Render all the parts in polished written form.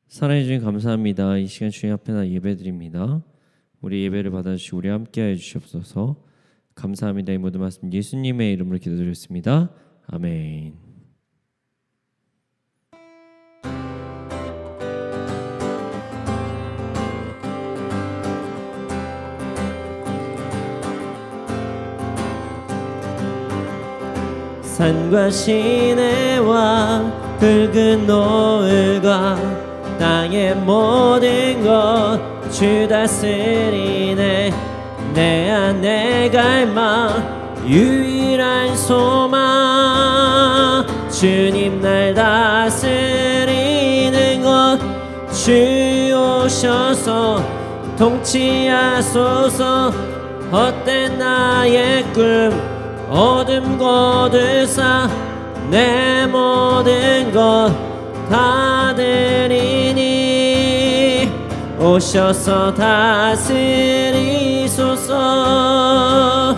사랑해 주님 감사합니다. 이 시간 주님 앞에 나 예배드립니다. 우리 예배를 받아주시고 우리 함께해 주시옵소서. 감사합니다. 이 모든 말씀 예수님의 이름으로 기도드렸습니다. 아멘. 산과 시내와 붉은 노을과 땅의 모든 것 주 다스리네. 내 안에 갈망 유일한 소망 주님 날 다스리는 것 주 오셔서 통치하소서. 헛된 나의 꿈 어둠 거두사 내 모든 것 다 드리니 오셔서 다스리소서.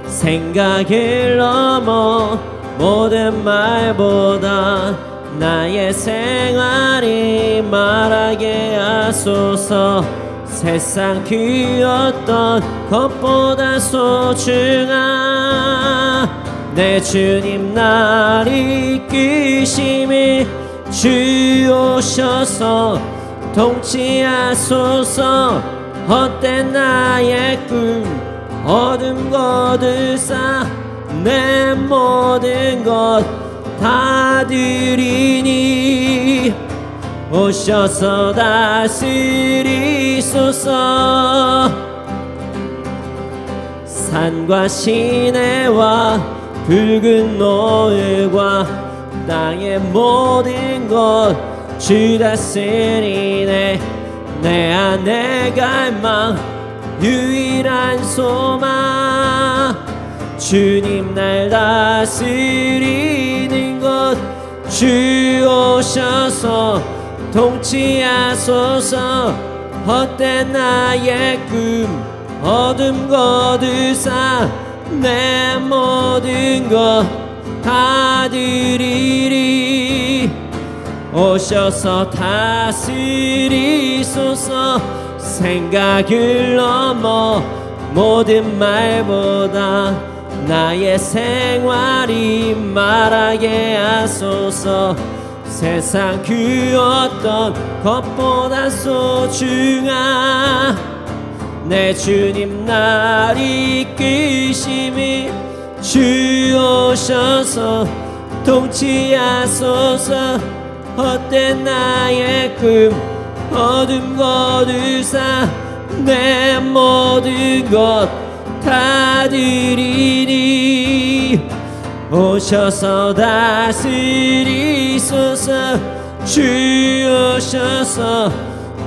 생각을 넘어 모든 말보다 나의 생활이 말하게 하소서. 세상 그 어떤 것보다 소중한 내 주님 날 이끄심이 주 오셔서 통치하소서. 헛된 나의 꿈 어둠 거두사 내 모든 것 다 드리니 오셔서 다스리소서. 산과 시내와 붉은 노을과 땅의 모든 것 주 다스리네. 내 안에 갈망 유일한 소망 주님 날 다스리는 것 주 오셔서 통치하소서. 헛된 나의 꿈 어둠 거두사 내 모든 것 다 드리리 오셔서 다스리소서. 생각을 넘어 모든 말보다 나의 생활이 말하게 하소서. 세상 그 어떤 것보다 소중한 내 주님 날 이끄심이 주 오셔서 통치하소서. 헛된 나의 꿈 어둠 거두사 내 모든 것 다 드리니 오셔서 다스리소서. 주 오셔서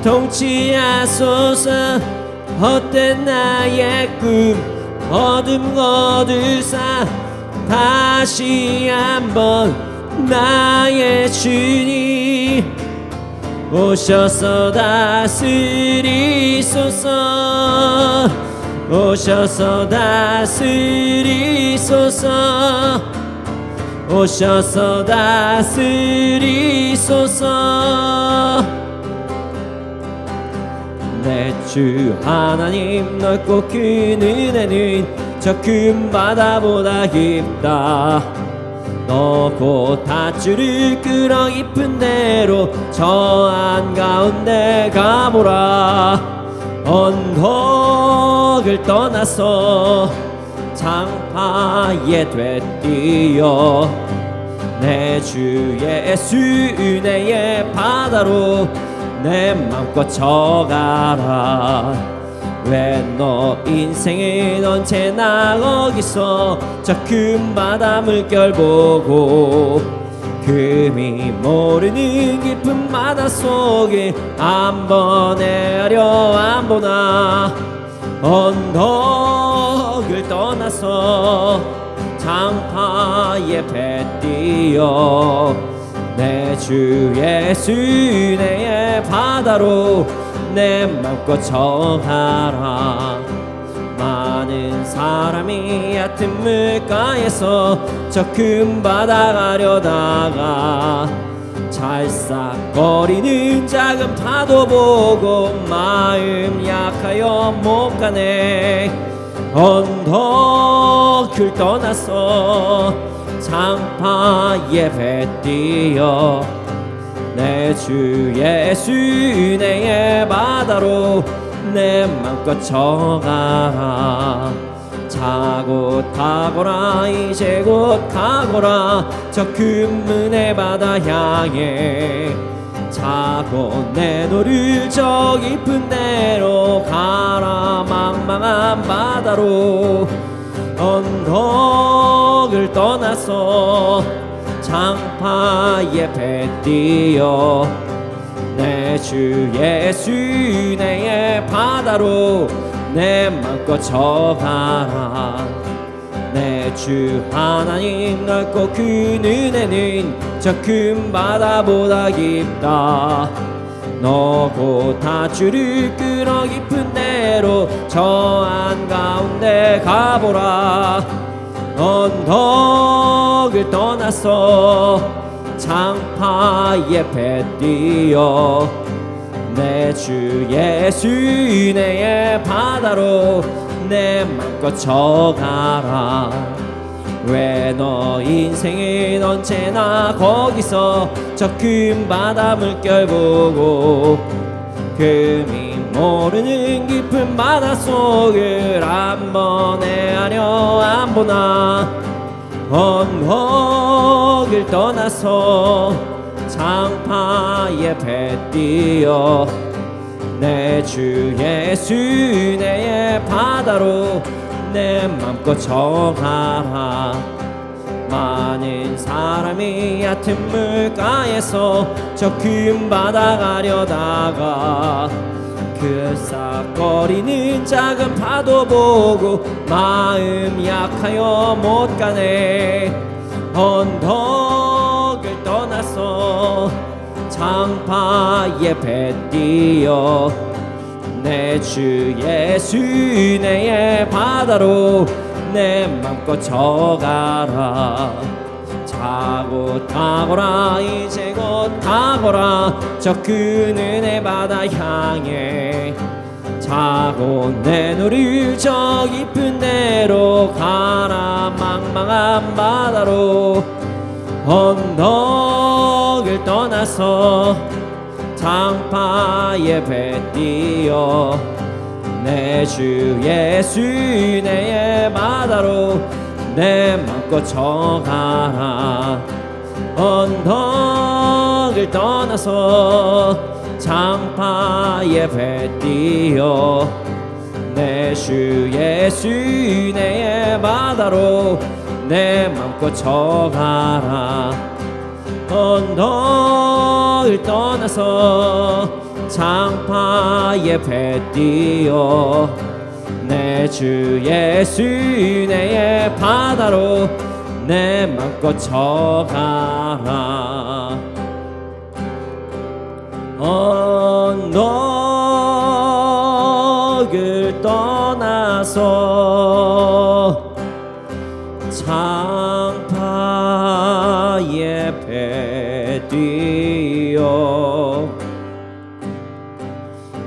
통치하소서. 헛된 나의 꿈 어둠 거두사 다시 한번 나의 주님 오셔서 다스리소서. 오셔서 다스리소서. 오셔서 다스리소서. 내 주 하나님 넓고 큰 은혜는 저 큰 바다보다 깊다. 너 곧 밧줄을 끌어 깊은 대로 저 한가운데 가보라. 언덕을 떠나서 장파에 되뛰어 내 주 예수 은혜의 바다로 내 맘껏 져가라. 왜 너 인생은 언제나 거기서 저 큰 바다 물결 보고 금이 모르는 깊은 바다 속에 한 번 헤아려 안 보나. 언덕을 떠나서 장파에 배뛰어 내 주 예수 은혜의 바다로 내 맘껏 정하라. 많은 사람이 얕은 물가에서 저 큰 바다 가려다가 찰싹거리는 작은 파도 보고 마음 약하여 못 가네. 언덕을 떠나서 장파 예배 뛰어 내 주 예수 은혜의 바다로 내 맘껏 쳐가라. 자고 타거라 이제 곧 가거라 저 금은의 바다 향해. 자고 내 노를 저 깊은 데로 가라. 망망한 바다로 언덕을 떠나서 장파 예배 뛰어 내 주 예수 은혜의 바다로 내 맘껏 쳐가라. 내 주 하나님 넓고 그 은혜는 저 큰 바다보다 깊다. 너 곧 닷줄을 끌어 깊은 데로 저 한가운데 가보라. 언덕을 떠나서 장파 예배 뛰어 내 주 예수 은혜의 바다로 내 맘껏 쳐가라. 왜 너 인생은 언제나 거기서 저 큰 바다 물결 보고 금이 모르는 깊은 바닷속을 한 번에 하려 안 보나. 언덕을 떠나서 장파 예배 뛰어 내 주 예수 은혜의 바다로 내 맘껏 쳐가라. 많은 사람이 얕은 물가에서 저 큰 바다 가려다가 그싹거리는 작은 파도 보고 마음 약하여 못 가네. 언덕을 떠나서 장파 예배 뛰어 내 주 예수 은혜의 바다로 내 맘껏 쳐가라. 자고 타거라 이제 곧 가거라 저 큰 은혜 바다 향해. 자고 내 노를 저 깊은 데로 가라. 망망한 바다로 언덕을 떠나서 장파 예배 뛰어 내 주 예수 은혜의 바다로 내 맘껏 쳐가라. 언덕을 떠나서 장파 예배 뛰어 내 주 예수 은혜의 바다로 내 맘껏 쳐가라. 언덕을 떠나서 장파 예배 뛰어 내 주 예수 은혜의 바다로 내 맘껏 쳐가라. 언덕을 떠나서 장파 예배 뛰어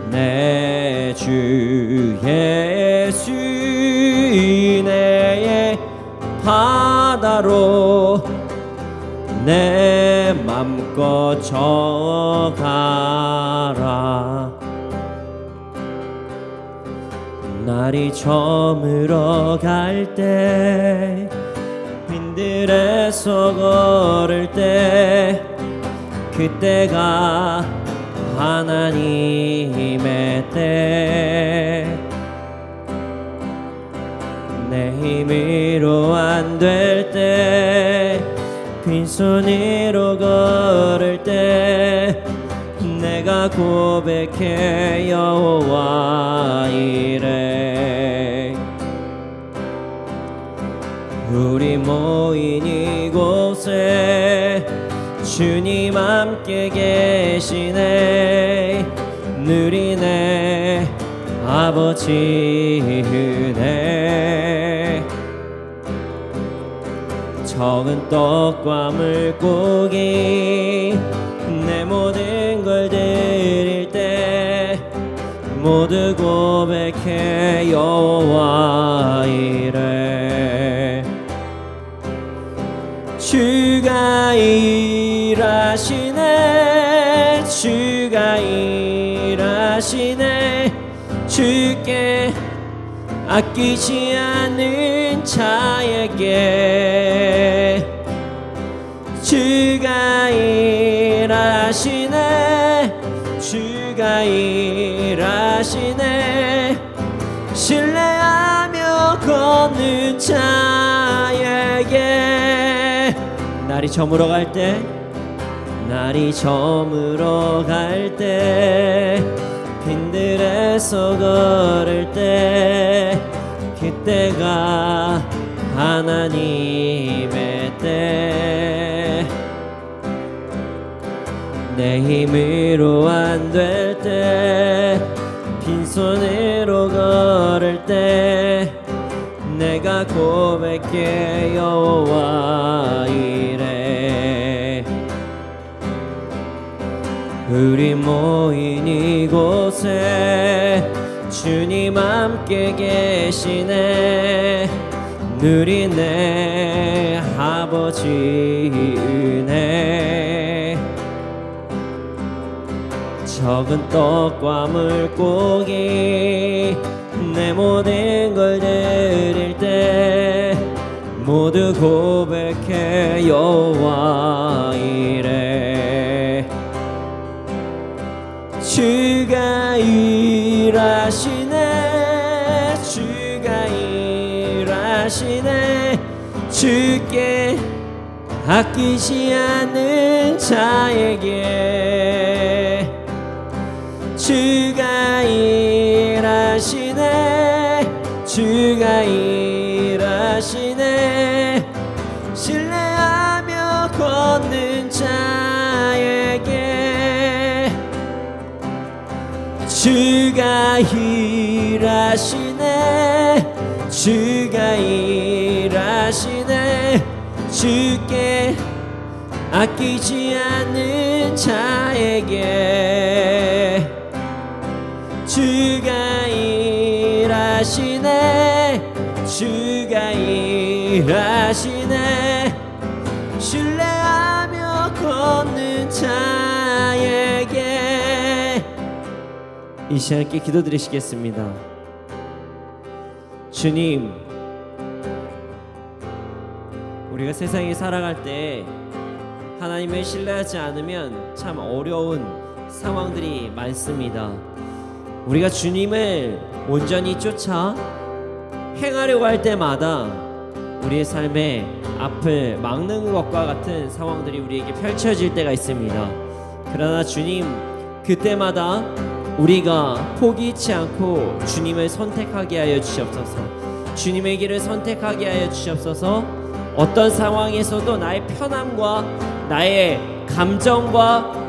내 주 예수 은혜의 바다로 내 맘껏 쳐가라. 날이 저물어 갈 때 빈들에서 걸을 때 그때가 하나님의 때. 내 힘으로 안 될 때 빈손으로 걸을 때 내가 고백해 여호와 이래. 우리 모인 이곳에 주님 함께 계시네. 누리네 아버지 은혜. 적은 떡과 물고기 내 모든 걸 드릴 때 모두 고백해 여호와 이래. 주가 일하시네 주가 일하시네 주께 아끼지 않는 자에게 주가 일하시네 주가 일하시네 신뢰하며 걷는 자에게. 날이 저물어 갈 때 날이 저물어 갈 때 빈들에서 걸을 때 그때가 하나님의 때. 내 힘으로 안 될 때 빈손으로 걸을 때 내가 고백해 여호와 이래. 우리 모인 이곳에 주님 함께 계시네. 누리네 아버지 은혜. 적은 떡과 물고기 내 모든 걸 드릴 때 모두 고백해 여호와 이래. 주가 일하시네 주가 일하시네 주께 아끼지 않는 자에게 주가 일하시네 주가 일하시네 신뢰하며 걷는 자에게 주가 일하시네 주가 일하시네 주께 아끼지 않는 자에게 주가 일하시네 주가 일하시네 신뢰하며 걷는 자에게. 이 시간 함께 기도드리시겠습니다. 주님, 우리가 세상에 살아갈 때 하나님을 신뢰하지 않으면 참 어려운 상황들이 많습니다. 우리가 주님을 온전히 쫓아 행하려고 할 때마다 우리의 삶에 앞을 막는 것과 같은 상황들이 우리에게 펼쳐질 때가 있습니다. 그러나 주님, 그때마다 우리가 포기치 않고 주님을 선택하게 하여 주시옵소서. 주님의 길을 선택하게 하여 주시옵소서. 어떤 상황에서도 나의 편함과 나의 감정과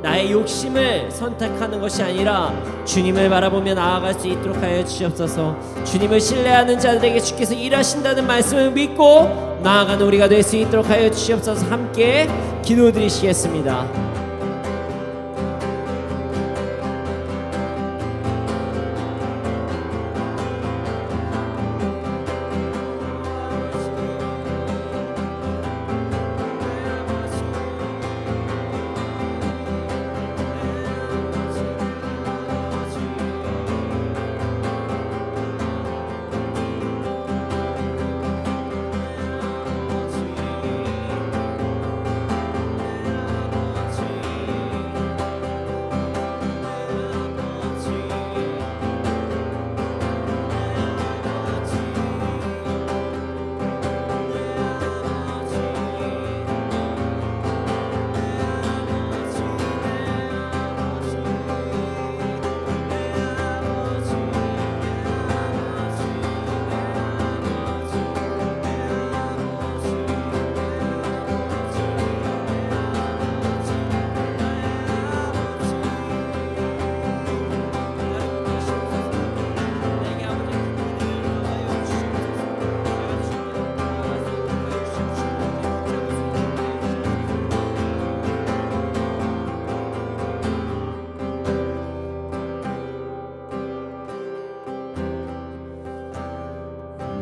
나의 욕심을 선택하는 것이 아니라 주님을 바라보며 나아갈 수 있도록 하여 주시옵소서. 주님을 신뢰하는 자들에게 주께서 일하신다는 말씀을 믿고 나아가는 우리가 될 수 있도록 하여 주시옵소서. 함께 기도드리시겠습니다.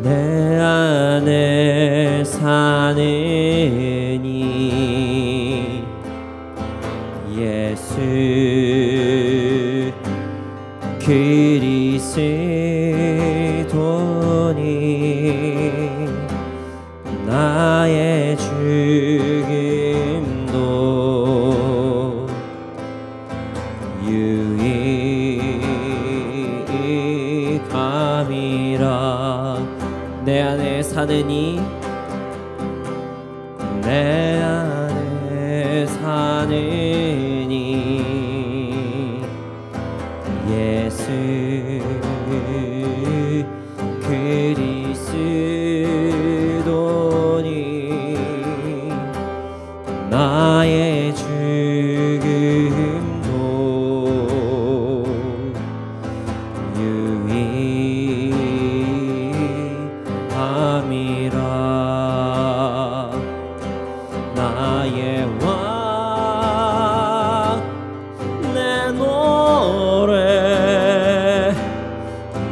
내 안에 사느니 예수 그리스도니 나의 죽음도 유익함이라. 내 안에 사느니 내 안에 사느니 예수 그리스도니 나의 죽음도 유익함이라. 나의 왕 내 노래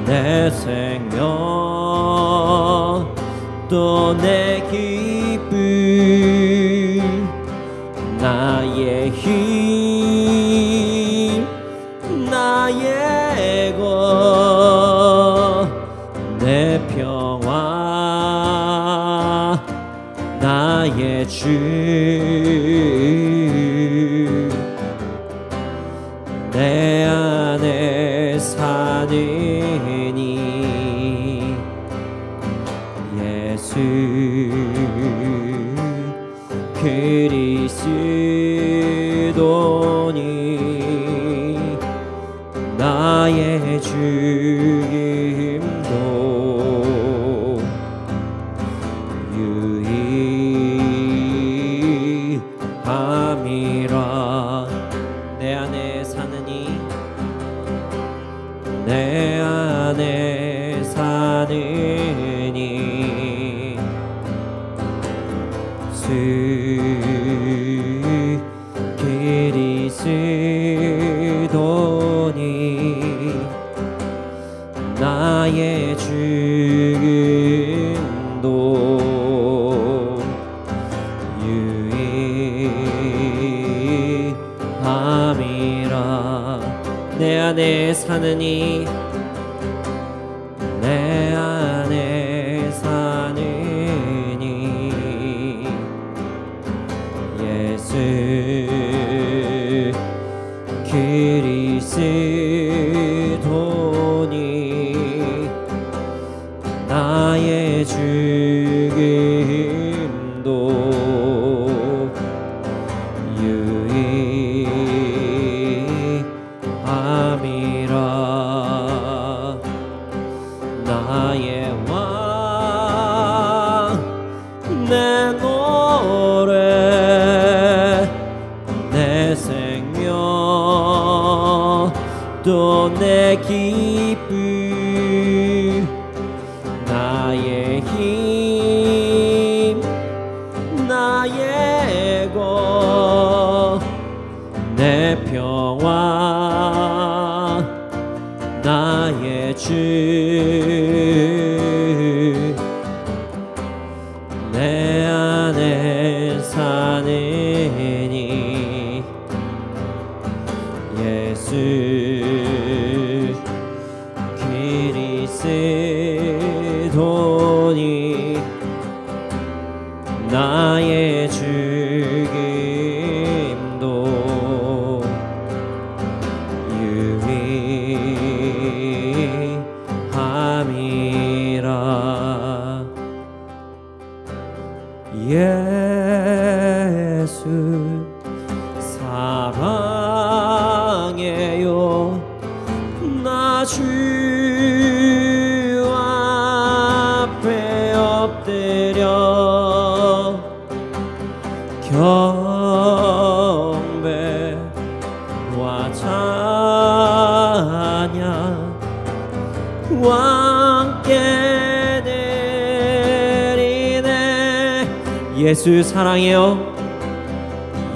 내 생명 또 내 기쁨 나의 힘 나의 것 내 평화 나의 주 내 안에 사느니 예수 그리스도니 나의 죽음도 유익함이라. 내 안에 사느니 내 안에 사느니 주 그리스도니 나의 죽음도 유익함이라. 내 안에 사느니 내 안에 사느니 예수 그리스도니 나의 죽음도 유익함이라. 나의 왕 내 노래 내 생명 또 내 기쁨 나의 힘 나의 것 내 평화 나의 주 내 안에 사느니 예수 그리스도니 나의 죽음도 유익함이라. 예수 사랑해요 나 주 앞에 엎드려 경배와 찬양 왕께 드리네. 예수 사랑해요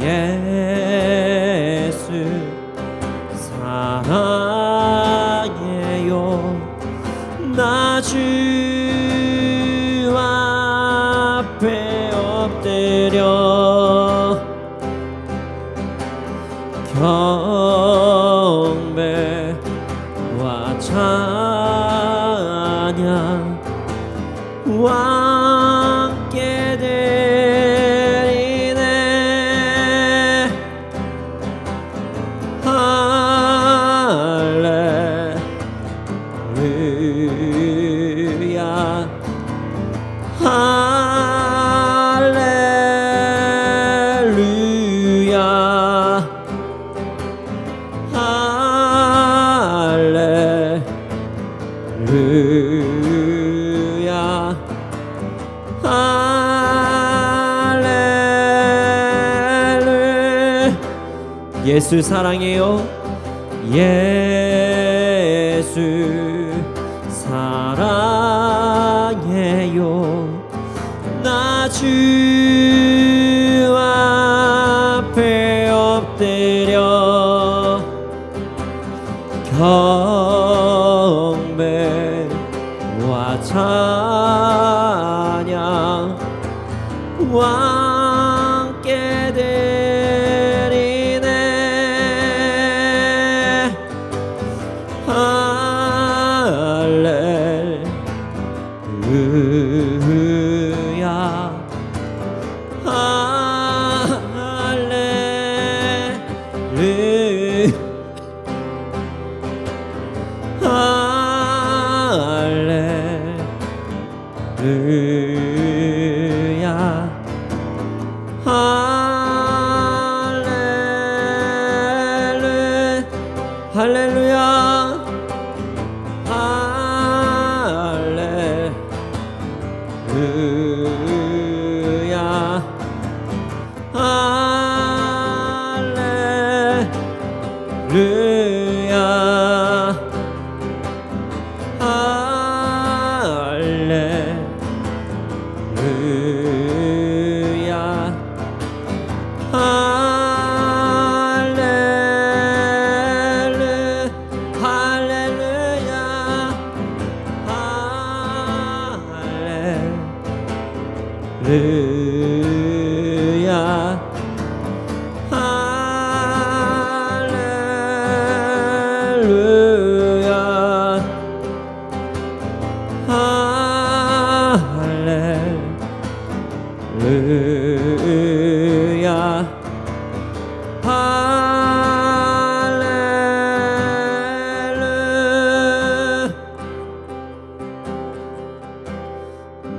예수 사랑해요 나 주 앞에 엎드려 경배와 찬양 함께 드리네. 할렐루야 할렐루야 할렐루야 할렐루야. 예수 사랑해요. 예수 사랑해요. 나 주 앞에 엎드려 경배와 찬양 함께 드리네. 할렐루야 할렐루야 할렐루야 할렐루야 할렐루야 할렐루야 할렐루야 할렐루야 할렐루야.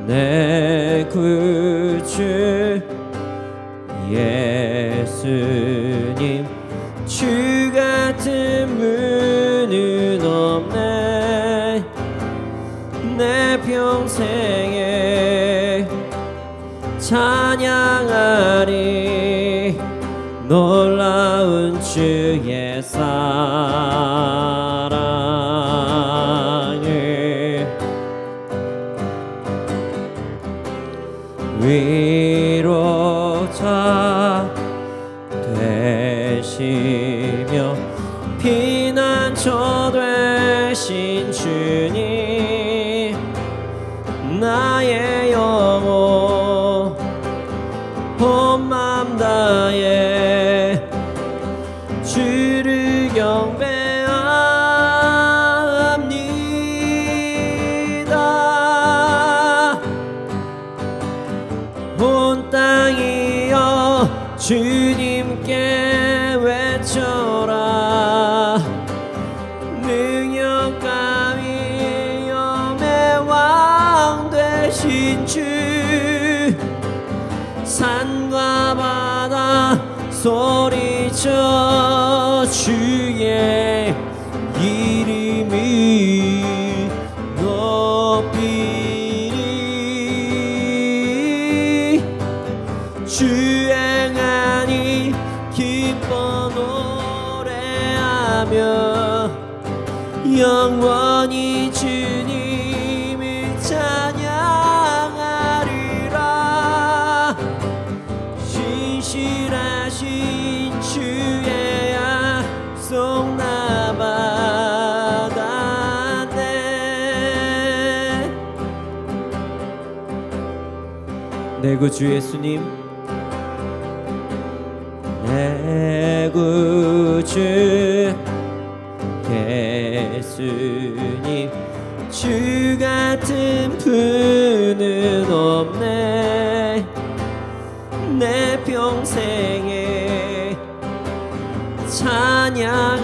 내 구주 예수님 주 같은 분은 없네. 내 평생에 찬양하리 놀라운 주의 사랑을. 위로자 되시며 피난처 되신 주님 나의 영혼 온 맘 다해 주를 경배합니다. 온 땅이여 주님께 외쳐라. 능력과 위엄의 왕 되신 주 산과 바다 소리쳐 주의 이름이 높이리. 주행하니 기뻐 노래하며 영원히 주님을 찬양하리라. 신실하신 주의 약속 나 받았네. 내 구주 예수님, 내 구주 예수님, 주 같은 분은 없네. 내 평생에 찬양하리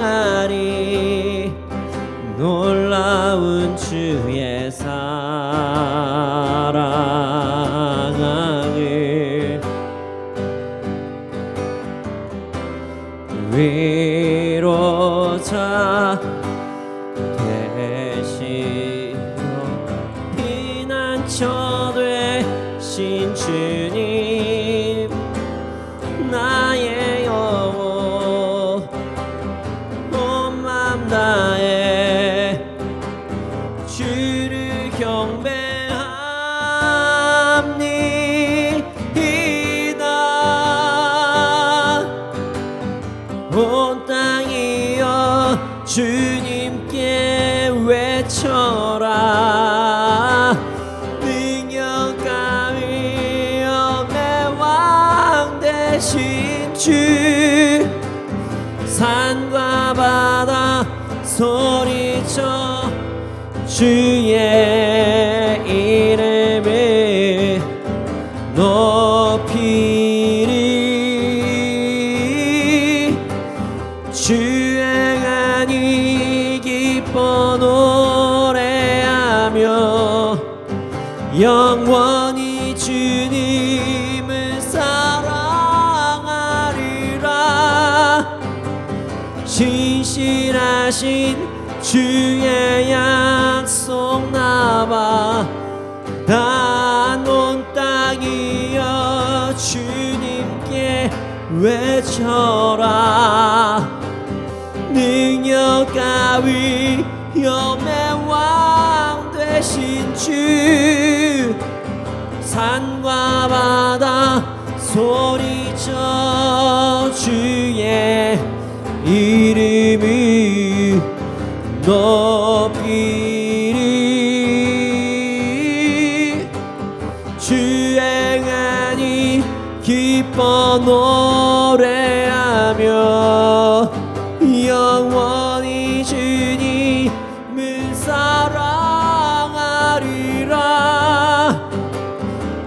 놀라운 주의 사랑을. 위로자 되시며 피난처 되신 주님, 나의 영혼 온 맘 다해 주를 경배합니다. 온 땅이여 주님께 외쳐라. 능력과 위엄의 왕 되신 주, 산과 바다 소리쳐 주의 이름을 높이리. 주행하니 기뻐 노래하며 영원히 주님을 사랑하리라. 신실하신 주의 약속 나봐 난 온 땅이여 주님께 외쳐라. 능력과 위엄의 왕 되신 주, 산과 바다 소리쳐 주의 이름을 높이리. 주행하니 기뻐 노래하며 영원히 주님을 사랑하리라.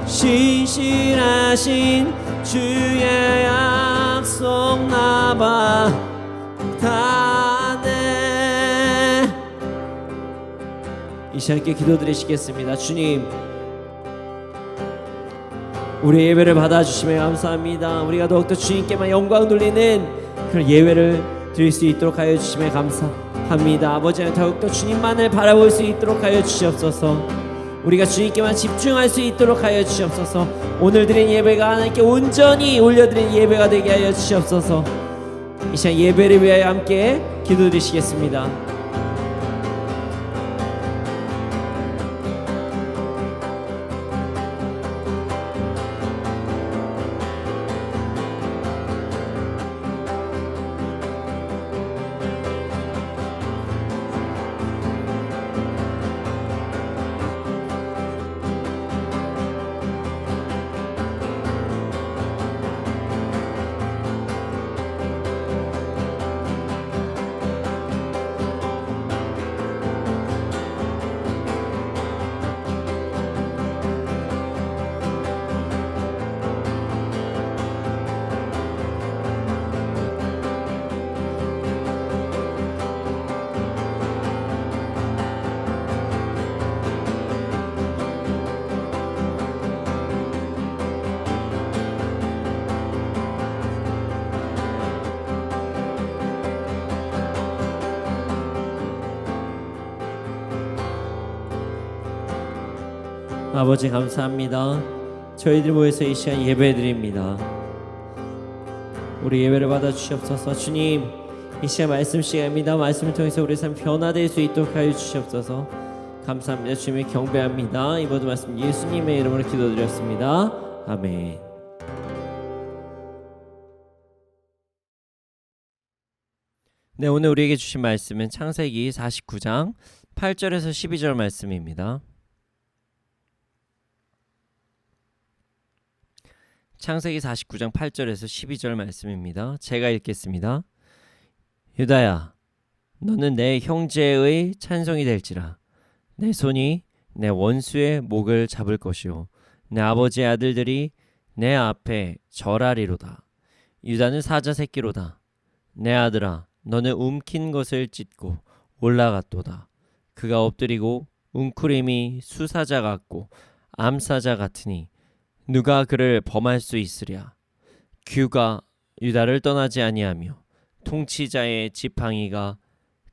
신실하신 주의 약속 나봐 다네. 이 시간께 기도드리시겠습니다. 주님, 우리 예배를 받아주시며 감사합니다. 우리가 더욱더 주님께만 영광 돌리는 그런 예배를 드릴 수 있도록 하여 주시며 감사합니다. 아버지, 더욱더 주님만을 바라볼 수 있도록 하여 주시옵소서. 우리가 주님께만 집중할 수 있도록 하여 주시옵소서. 오늘 드린 예배가 하나님께 온전히 올려드린 예배가 되게 하여 주시옵소서. 이 시간 예배를 위하여 함께 기도드리시겠습니다. 아버지, 감사합니다. 저희들 모여서 이 시간 예배드립니다. 우리 예배를 받아 주시옵소서. 주님, 이 시간 말씀 시간입니다. 말씀을 통해서 우리 삶 변화될 수 있도록 하여 주시옵소서. 감사합니다. 주님을 경배합니다. 이 모든 말씀 예수님의 이름으로 기도드렸습니다. 아멘. 네, 오늘 우리에게 주신 말씀은 창세기 49장 8절에서 12절 말씀입니다. 창세기 49장 8절에서 12절 말씀입니다. 제가 읽겠습니다. 유다야, 너는 내 형제의 찬송이 될지라. 내 손이 내 원수의 목을 잡을 것이요 내 아버지의 아들들이 내 앞에 절하리로다. 유다는 사자 새끼로다. 내 아들아, 너는 움킨 것을 찢고 올라갔도다. 그가 엎드리고 웅크림이 수사자 같고 암사자 같으니 누가 그를 범할 수 있으랴. 규가 유다를 떠나지 아니하며 통치자의 지팡이가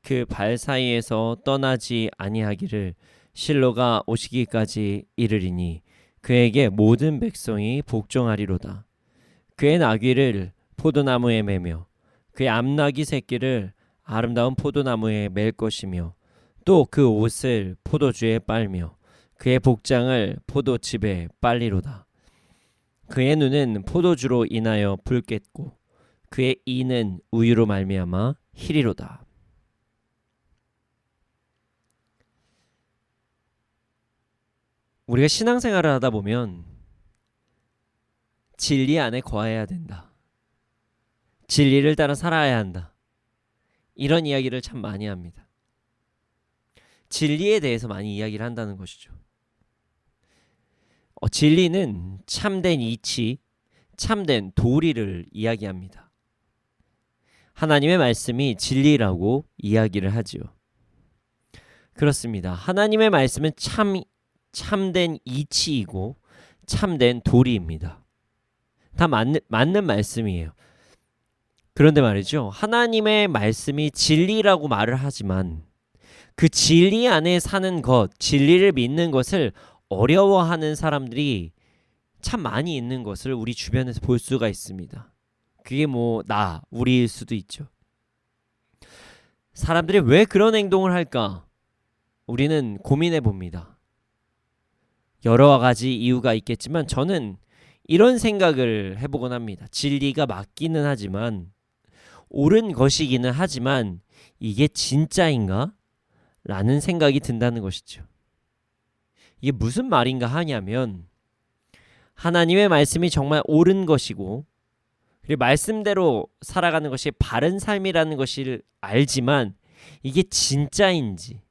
그 발 사이에서 떠나지 아니하기를 실로가 오시기까지 이르리니 그에게 모든 백성이 복종하리로다. 그의 나귀를 포도나무에 매며 그의 암나귀 새끼를 아름다운 포도나무에 맬 것이며 또 그 옷을 포도주에 빨며 그의 복장을 포도즙에 빨리로다. 그의 눈은 포도주로 인하여 붉겠고 그의 이는 우유로 말미암아 희리로다. 우리가 신앙생활을 하다 보면 진리 안에 거해야 된다. 진리를 따라 살아야 한다. 이런 이야기를 참 많이 합니다. 진리에 대해서 많이 이야기를 한다는 것이죠. 진리는 참된 이치, 참된 도리를 이야기합니다. 하나님의 말씀이 진리라고 이야기를 하지요. 그렇습니다. 하나님의 말씀은 참된 이치이고 참된 도리입니다. 다 맞는 말씀이에요. 그런데 말이죠. 하나님의 말씀이 진리라고 말을 하지만 그 진리 안에 사는 것, 진리를 믿는 것을 어려워하는 사람들이 참 많이 있는 것을 우리 주변에서 볼 수가 있습니다. 그게 우리일 수도 있죠. 사람들이 왜 그런 행동을 할까? 우리는 고민해 봅니다. 여러 가지 이유가 있겠지만 저는 이런 생각을 해보곤 합니다. 진리가 맞기는 하지만 옳은 것이기는 하지만 이게 진짜인가? 라는 생각이 든다는 것이죠. 이게 무슨 말인가 하냐면 하나님의 말씀이 정말 옳은 것이고 그리고 말씀대로 살아가는 것이 바른 삶이라는 것을 알지만 이게 진짜인지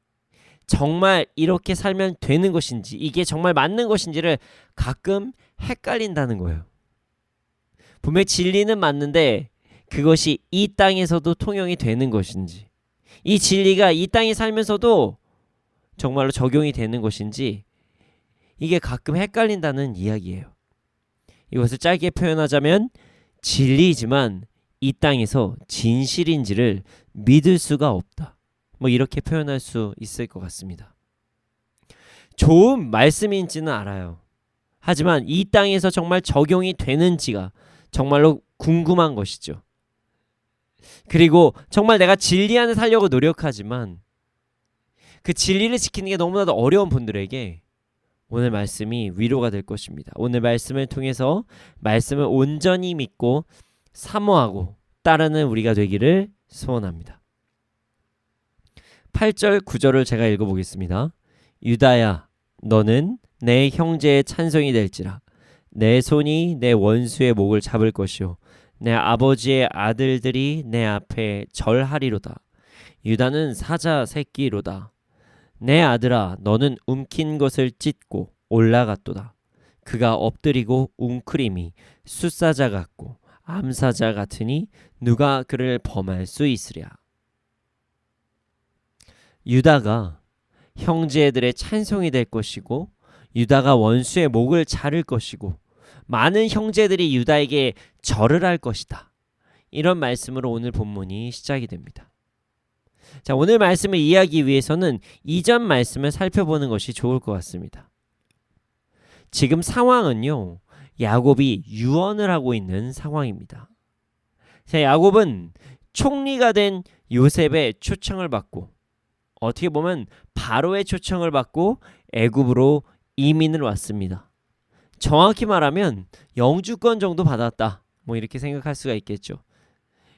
정말 이렇게 살면 되는 것인지 이게 정말 맞는 것인지를 가끔 헷갈린다는 거예요. 분명히 진리는 맞는데 그것이 이 땅에서도 통용이 되는 것인지 이 진리가 이 땅에 살면서도 정말로 적용이 되는 것인지 이게 가끔 헷갈린다는 이야기예요. 이것을 짧게 표현하자면 진리이지만 이 땅에서 진실인지를 믿을 수가 없다. 이렇게 표현할 수 있을 것 같습니다. 좋은 말씀인지는 알아요. 하지만 이 땅에서 정말 적용이 되는지가 정말로 궁금한 것이죠. 그리고 정말 내가 진리 안에 살려고 노력하지만 그 진리를 지키는 게 너무나도 어려운 분들에게 오늘 말씀이 위로가 될 것입니다. 오늘 말씀을 통해서 말씀을 온전히 믿고 사모하고 따르는 우리가 되기를 소원합니다. 8절 9절을 제가 읽어보겠습니다. 유다야, 너는 내 형제의 찬송이 될지라. 내 손이 내 원수의 목을 잡을 것이요 내 아버지의 아들들이 내 앞에 절하리로다. 유다는 사자 새끼로다. 내 아들아, 너는 움킨 것을 찢고 올라갔도다. 그가 엎드리고 웅크림이 숫사자 같고 암사자 같으니 누가 그를 범할 수 있으랴. 유다가 형제들의 찬송이 될 것이고 유다가 원수의 목을 자를 것이고 많은 형제들이 유다에게 절을 할 것이다. 이런 말씀으로 오늘 본문이 시작이 됩니다. 자, 오늘 말씀을 이해하기 위해서는 이전 말씀을 살펴보는 것이 좋을 것 같습니다. 지금 상황은요, 야곱이 유언을 하고 있는 상황입니다. 자, 야곱은 총리가 된 요셉의 초청을 받고 어떻게 보면 바로의 초청을 받고 애굽으로 이민을 왔습니다. 정확히 말하면 영주권 정도 받았다. 이렇게 생각할 수가 있겠죠.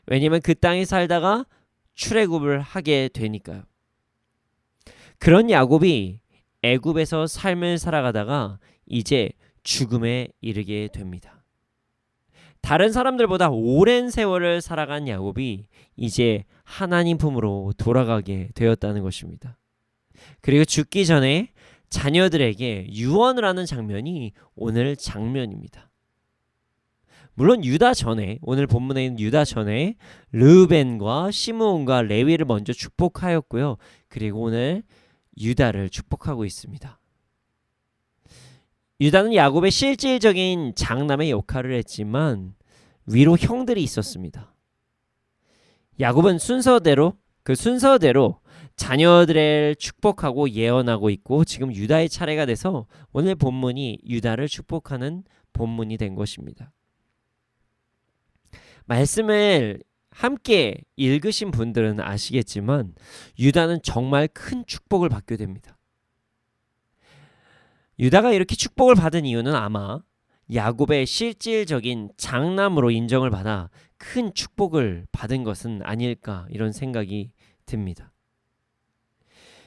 왜냐하면 그 땅에 살다가 출애굽을 하게 되니까요. 그런 야곱이 애굽에서 삶을 살아가다가 이제 죽음에 이르게 됩니다. 다른 사람들보다 오랜 세월을 살아간 야곱이 이제 하나님 품으로 돌아가게 되었다는 것입니다. 그리고 죽기 전에 자녀들에게 유언을 하는 장면이 오늘 장면입니다. 물론 유다 전에, 오늘 본문에 있는 유다 전에 르우벤과 시므온과 레위를 먼저 축복하였고요. 그리고 오늘 유다를 축복하고 있습니다. 유다는 야곱의 실질적인 장남의 역할을 했지만 위로 형들이 있었습니다. 야곱은 순서대로 자녀들을 축복하고 예언하고 있고, 지금 유다의 차례가 돼서 오늘 본문이 유다를 축복하는 본문이 된 것입니다. 말씀을 함께 읽으신 분들은 아시겠지만 유다는 정말 큰 축복을 받게 됩니다. 유다가 이렇게 축복을 받은 이유는 아마 야곱의 실질적인 장남으로 인정을 받아 큰 축복을 받은 것은 아닐까, 이런 생각이 듭니다.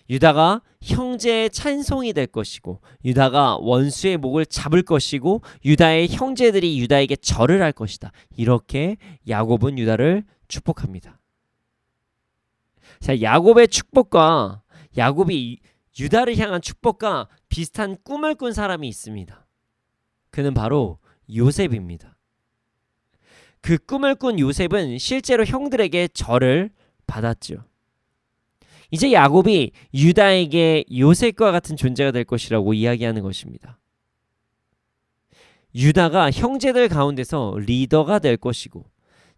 유다가 형제의 찬송이 될 것이고, 유다가 원수의 목을 잡을 것이고, 유다의 형제들이 유다에게 절을 할 것이다. 이렇게 야곱은 유다를 축복합니다. 자, 야곱의 축복과 야곱이 유다를 향한 축복과 비슷한 꿈을 꾼 사람이 있습니다. 그는 바로 요셉입니다. 그 꿈을 꾼 요셉은 실제로 형들에게 절을 받았죠. 이제 야곱이 유다에게 요셉과 같은 존재가 될 것이라고 이야기하는 것입니다. 유다가 형제들 가운데서 리더가 될 것이고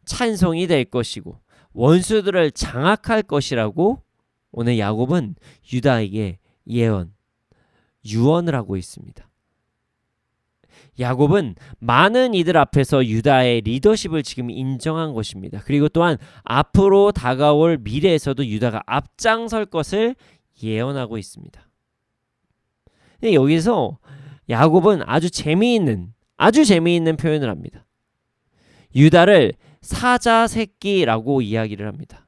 찬송이 될 것이고 원수들을 장악할 것이라고 오늘 야곱은 유다에게 유언을 하고 있습니다. 야곱은 많은 이들 앞에서 유다의 리더십을 지금 인정한 것입니다. 그리고 또한 앞으로 다가올 미래에서도 유다가 앞장설 것을 예언하고 있습니다. 근데 여기서 야곱은 아주 재미있는 표현을 합니다. 유다를 사자 새끼라고 이야기를 합니다.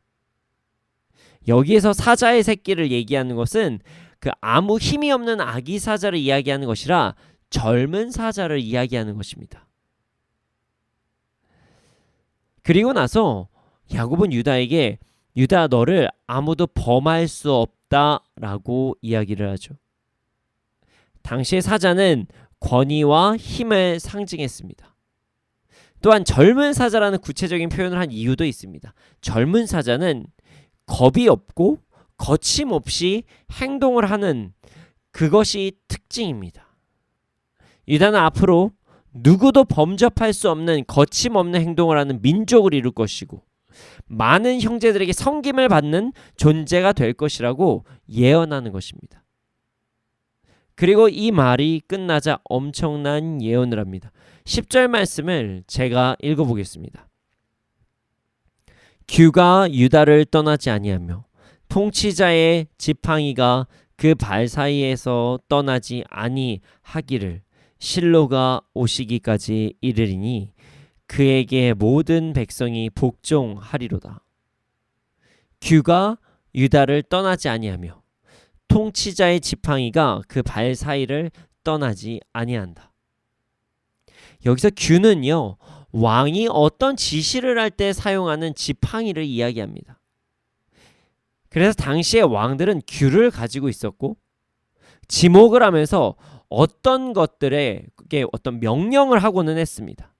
여기에서 사자의 새끼를 얘기하는 것은 그 아무 힘이 없는 아기 사자를 이야기하는 것이라 젊은 사자를 이야기하는 것입니다. 그리고 나서 야곱은 유다에게 유다, 너를 아무도 범할 수 없다라고 이야기를 하죠. 당시의 사자는 권위와 힘을 상징했습니다. 또한 젊은 사자라는 구체적인 표현을 한 이유도 있습니다. 젊은 사자는 겁이 없고 거침없이 행동을 하는 그것이 특징입니다. 유다는 앞으로 누구도 범접할 수 없는 거침없는 행동을 하는 민족을 이룰 것이고 많은 형제들에게 섬김을 받는 존재가 될 것이라고 예언하는 것입니다. 그리고 이 말이 끝나자 엄청난 예언을 합니다. 10절 말씀을 제가 읽어보겠습니다. 규가 유다를 떠나지 아니하며 통치자의 지팡이가 그 발 사이에서 떠나지 아니하기를 실로가 오시기까지 이르리니 그에게 모든 백성이 복종하리로다. 규가 유다를 떠나지 아니하며 통치자의 지팡이가 그 발 사이를 떠나지 아니한다. 여기서 규는요, 왕이 어떤 지시를 할 때 사용하는 지팡이를 이야기합니다. 그래서 당시의 왕들은 규를 가지고 있었고 지목을 하면서 어떤 것들에게 어떤 명령을 하고는 했습니다.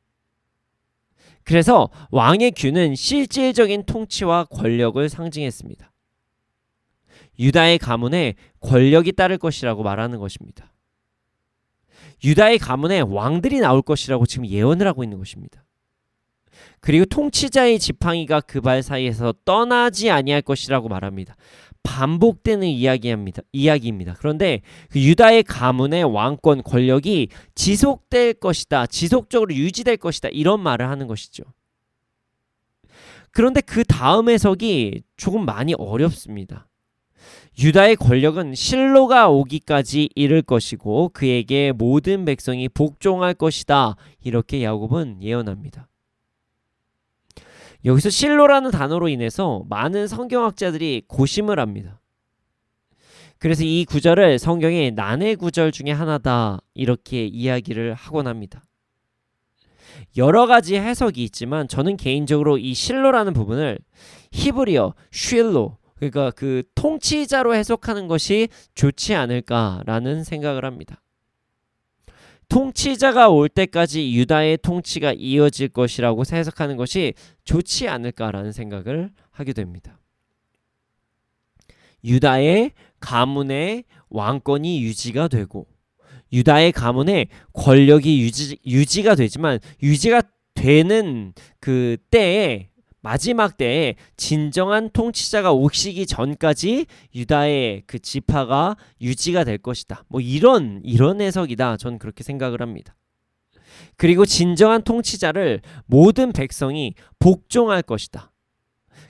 그래서 왕의 규는 실질적인 통치와 권력을 상징했습니다. 유다의 가문에 권력이 따를 것이라고 말하는 것입니다. 유다의 가문에 왕들이 나올 것이라고 지금 예언을 하고 있는 것입니다. 그리고 통치자의 지팡이가 그 발 사이에서 떠나지 아니할 것이라고 말합니다. 반복되는 이야기입니다. 그런데 그 유다의 가문의 왕권 권력이 지속될 것이다, 지속적으로 유지될 것이다, 이런 말을 하는 것이죠. 그런데 그 다음 해석이 조금 많이 어렵습니다. 유다의 권력은 실로가 오기까지 이를 것이고 그에게 모든 백성이 복종할 것이다, 이렇게 야곱은 예언합니다. 여기서 실로라는 단어로 인해서 많은 성경학자들이 고심을 합니다. 그래서 이 구절을 성경의 난해 구절 중에 하나다, 이렇게 이야기를 하곤 합니다. 여러 가지 해석이 있지만 저는 개인적으로 이 실로라는 부분을 히브리어 쉴로, 그러니까 그 통치자로 해석하는 것이 좋지 않을까라는 생각을 합니다. 통치자가 올 때까지 유다의 통치가 이어질 것이라고 해석하는 것이 좋지 않을까라는 생각을 하게 됩니다. 유다의 가문의 왕권이 유지가 되고 유다의 가문의 권력이 유지가 되지만 유지가 되는 그 때에 마지막 때에 진정한 통치자가 오시기 전까지 유다의 그 지파가 유지가 될 것이다. 뭐 이런 해석이다. 저는 그렇게 생각을 합니다. 그리고 진정한 통치자를 모든 백성이 복종할 것이다.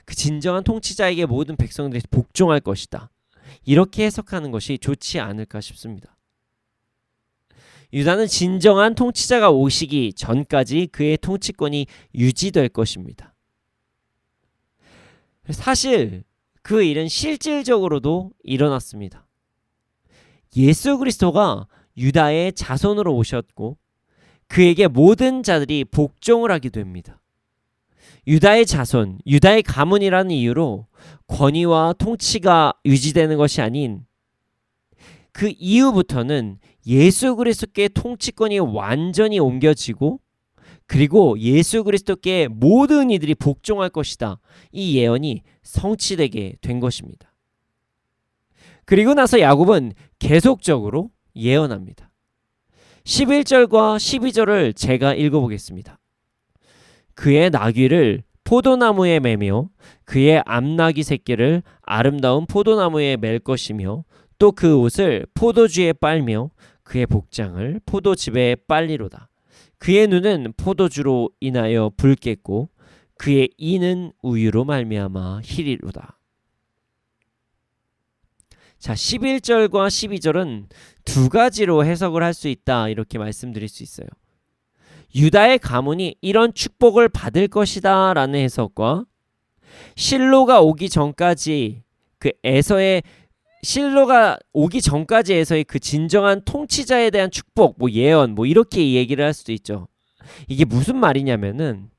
그 진정한 통치자에게 모든 백성들이 복종할 것이다. 이렇게 해석하는 것이 좋지 않을까 싶습니다. 유다는 진정한 통치자가 오시기 전까지 그의 통치권이 유지될 것입니다. 사실 그 일은 실질적으로도 일어났습니다. 예수 그리스도가 유다의 자손으로 오셨고 그에게 모든 자들이 복종을 하게 됩니다. 유다의 자손, 유다의 가문이라는 이유로 권위와 통치가 유지되는 것이 아닌 그 이후부터는 예수 그리스도께 통치권이 완전히 옮겨지고 그리고 예수 그리스도께 모든 이들이 복종할 것이다. 이 예언이 성취되게 된 것입니다. 그리고 나서 야곱은 계속적으로 예언합니다. 11절과 12절을 제가 읽어보겠습니다. 그의 나귀를 포도나무에 매며 그의 암나귀 새끼를 아름다운 포도나무에 맬 것이며 또 그 옷을 포도주에 빨며 그의 복장을 포도즙에 빨리로다. 그의 눈은 포도주로 인하여 붉겠고 그의 이는 우유로 말미암아 희리로다. 자, 11절과 12절은 두 가지로 해석을 할 수 있다. 이렇게 말씀드릴 수 있어요. 유다의 가문이 이런 축복을 받을 것이다 라는 해석과 실로가 오기 전까지 그 에서의 실로가 오기 전까지에서의 그 진정한 통치자에 대한 축복, 뭐 예언, 뭐 이렇게 얘기를 할 수도 있죠. 이게 무슨 말이냐면은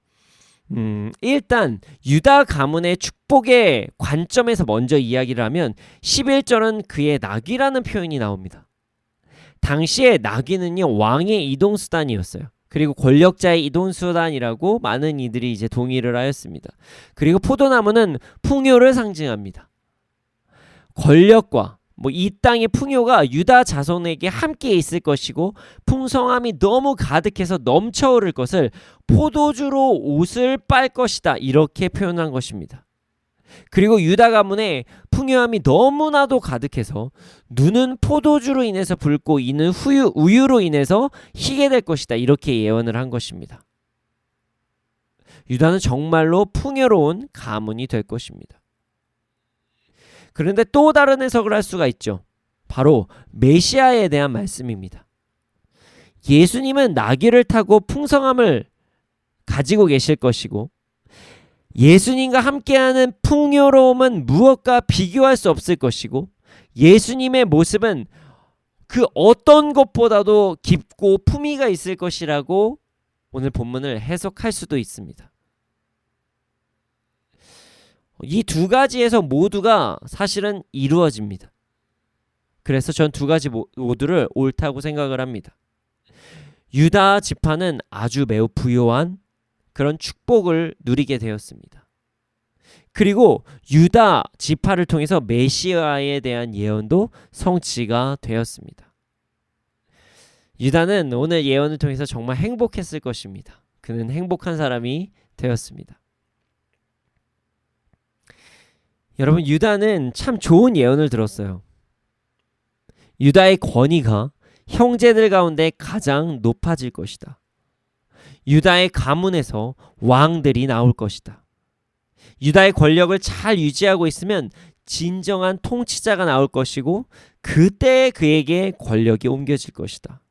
일단 유다 가문의 축복의 관점에서 먼저 이야기를 하면 11절은 그의 나귀라는 표현이 나옵니다. 당시에 나귀는요 왕의 이동수단이었어요. 그리고 권력자의 이동수단이라고 많은 이들이 이제 동의를 하였습니다. 그리고 포도나무는 풍요를 상징합니다. 권력과 뭐 이 땅의 풍요가 유다 자손에게 함께 있을 것이고 풍성함이 너무 가득해서 넘쳐 흐를 것을 포도주로 옷을 빨 것이다. 이렇게 표현한 것입니다. 그리고 유다 가문의 풍요함이 너무나도 가득해서 눈은 포도주로 인해서 붉고 이는 우유로 인해서 희게 될 것이다. 이렇게 예언을 한 것입니다. 유다는 정말로 풍요로운 가문이 될 것입니다. 그런데 또 다른 해석을 할 수가 있죠. 바로 메시아에 대한 말씀입니다. 예수님은 나귀를 타고 풍성함을 가지고 계실 것이고 예수님과 함께하는 풍요로움은 무엇과 비교할 수 없을 것이고 예수님의 모습은 그 어떤 것보다도 깊고 품위가 있을 것이라고 오늘 본문을 해석할 수도 있습니다. 이 두 가지에서 모두가 사실은 이루어집니다. 그래서 전 두 가지 모두를 옳다고 생각을 합니다. 유다 지파는 아주 매우 부요한 그런 축복을 누리게 되었습니다. 그리고 유다 지파를 통해서 메시아에 대한 예언도 성취가 되었습니다. 유다는 오늘 예언을 통해서 정말 행복했을 것입니다. 그는 행복한 사람이 되었습니다. 여러분, 유다는 참 좋은 예언을 들었어요. 유다의 권위가 형제들 가운데 가장 높아질 것이다. 유다의 가문에서 왕들이 나올 것이다. 유다의 권력을 잘 유지하고 있으면 진정한 통치자가 나올 것이고 그때 그에게 권력이 옮겨질 것이다.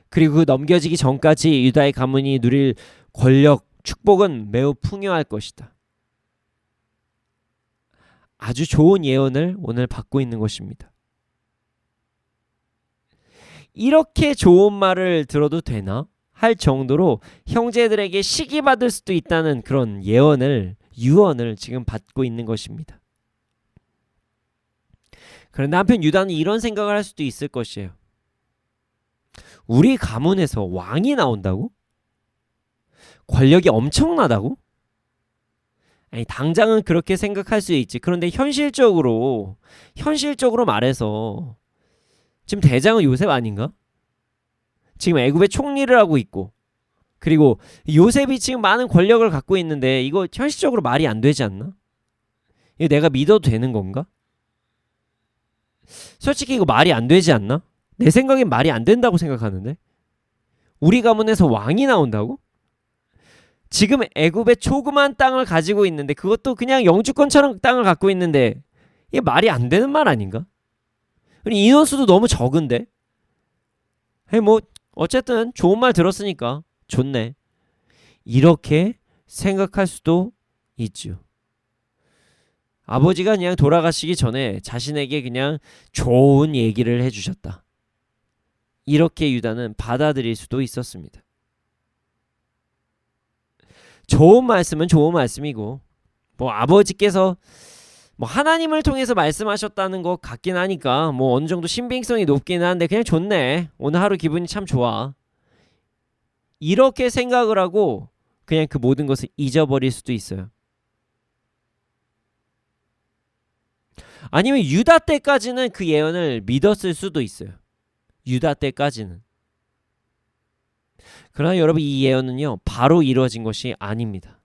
그리고 그 넘겨지기 전까지 유다의 가문이 누릴 권력, 축복은 매우 풍요할 것이다. 아주 좋은 예언을 오늘 받고 있는 것입니다. 이렇게 좋은 말을 들어도 되나? 할 정도로 형제들에게 시기받을 수도 있다는 그런 유언을 지금 받고 있는 것입니다. 그런데 한편 유다는 이런 생각을 할 수도 있을 것이에요. 우리 가문에서 왕이 나온다고? 권력이 엄청나다고? 아니, 당장은 그렇게 생각할 수 있지. 그런데 현실적으로 말해서 지금 대장은 요셉 아닌가? 지금 애굽의 총리를 하고 있고, 그리고 요셉이 지금 많은 권력을 갖고 있는데 이거 현실적으로 말이 안 되지 않나? 이거 내가 믿어도 되는 건가? 솔직히 이거 말이 안 되지 않나? 내 생각엔 말이 안 된다고 생각하는데, 우리 가문에서 왕이 나온다고? 지금 애굽의 조그만 땅을 가지고 있는데, 그것도 그냥 영주권처럼 땅을 갖고 있는데, 이게 말이 안 되는 말 아닌가? 그리고 인원수도 너무 적은데. 뭐 어쨌든 좋은 말 들었으니까 좋네, 이렇게 생각할 수도 있죠. 아버지가 그냥 돌아가시기 전에 자신에게 그냥 좋은 얘기를 해주셨다, 이렇게 유다는 받아들일 수도 있었습니다. 좋은 말씀은 좋은 말씀이고, 뭐 아버지께서 뭐 하나님을 통해서 말씀하셨다는 것 같긴 하니까 뭐 어느 정도 신빙성이 높긴 한데, 그냥 좋네, 오늘 하루 기분이 참 좋아, 이렇게 생각을 하고 그냥 그 모든 것을 잊어버릴 수도 있어요. 아니면 유다 때까지는 그 예언을 믿었을 수도 있어요. 유다 때까지는. 그러나 여러분, 이 예언은요 바로 이루어진 것이 아닙니다.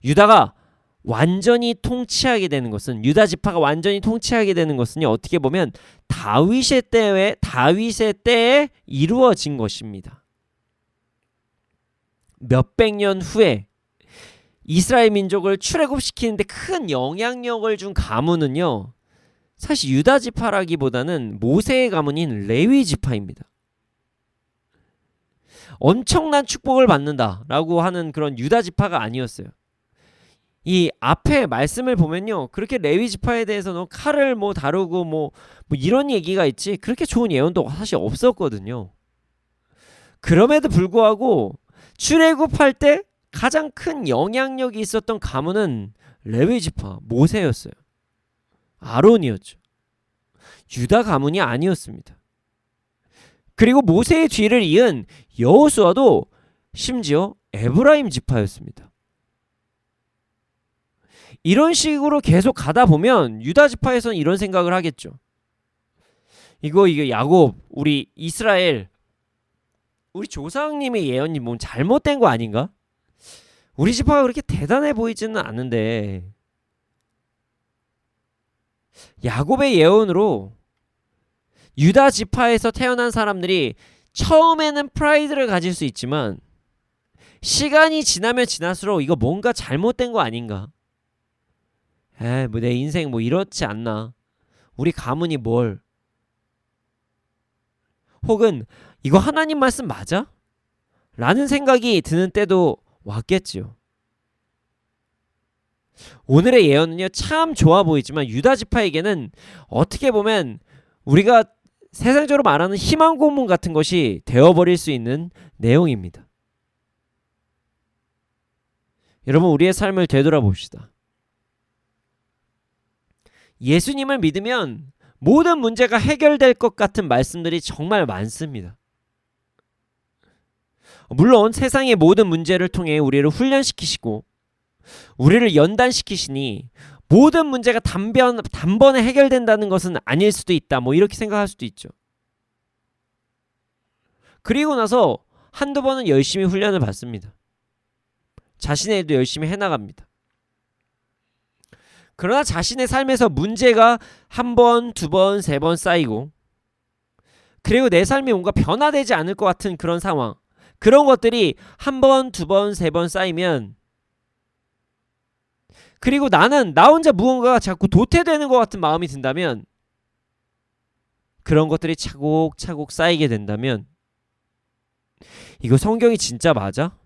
유다가 완전히 통치하게 되는 것은, 유다 지파가 완전히 통치하게 되는 것은요, 어떻게 보면 다윗의 때에 이루어진 것입니다. 몇백 년 후에 이스라엘 민족을 출애굽시키는데 큰 영향력을 준 가문은요, 사실 유다 지파라기보다는 모세의 가문인 레위 지파입니다. 엄청난 축복을 받는다라고 하는 그런 유다 지파가 아니었어요. 이 앞에 말씀을 보면요, 그렇게 레위 지파에 대해서는 칼을 뭐 다루고 뭐 이런 얘기가 있지, 그렇게 좋은 예언도 사실 없었거든요. 그럼에도 불구하고 출애굽할 때 가장 큰 영향력이 있었던 가문은 레위 지파, 모세였어요. 아론이었죠. 유다 가문이 아니었습니다. 그리고 모세의 뒤를 이은 여호수아도 심지어 에브라임 지파였습니다. 이런 식으로 계속 가다 보면 유다 지파에서는 이런 생각을 하겠죠. 이거 야곱, 우리 이스라엘, 우리 조상님의 예언이 뭐 잘못된 거 아닌가? 우리 지파가 그렇게 대단해 보이지는 않은데, 야곱의 예언으로 유다 지파에서 태어난 사람들이 처음에는 프라이드를 가질 수 있지만 시간이 지나면 지날수록 이거 뭔가 잘못된 거 아닌가? 뭐 내 인생 뭐 이렇지 않나? 우리 가문이 뭘? 혹은 이거 하나님 말씀 맞아? 라는 생각이 드는 때도 왔겠지요. 오늘의 예언은요 참 좋아 보이지만 유다 지파에게는 어떻게 보면 우리가 세상적으로 말하는 희망 고문 같은 것이 되어버릴 수 있는 내용입니다. 여러분, 우리의 삶을 되돌아봅시다. 예수님을 믿으면 모든 문제가 해결될 것 같은 말씀들이 정말 많습니다. 물론 세상의 모든 문제를 통해 우리를 훈련시키시고 우리를 연단시키시니 모든 문제가 단번에 해결된다는 것은 아닐 수도 있다, 뭐 이렇게 생각할 수도 있죠. 그리고 나서 한두 번은 열심히 훈련을 받습니다. 자신의 일도 열심히 해나갑니다. 그러나 자신의 삶에서 문제가 한 번, 두 번, 세 번 쌓이고, 그리고 내 삶이 뭔가 변화되지 않을 것 같은 그런 상황, 그런 것들이 한 번, 두 번, 세 번 쌓이면, 그리고 나 혼자 무언가가 자꾸 도태되는 것 같은 마음이 든다면, 그런 것들이 차곡차곡 쌓이게 된다면, 이거 성경이 진짜 맞아?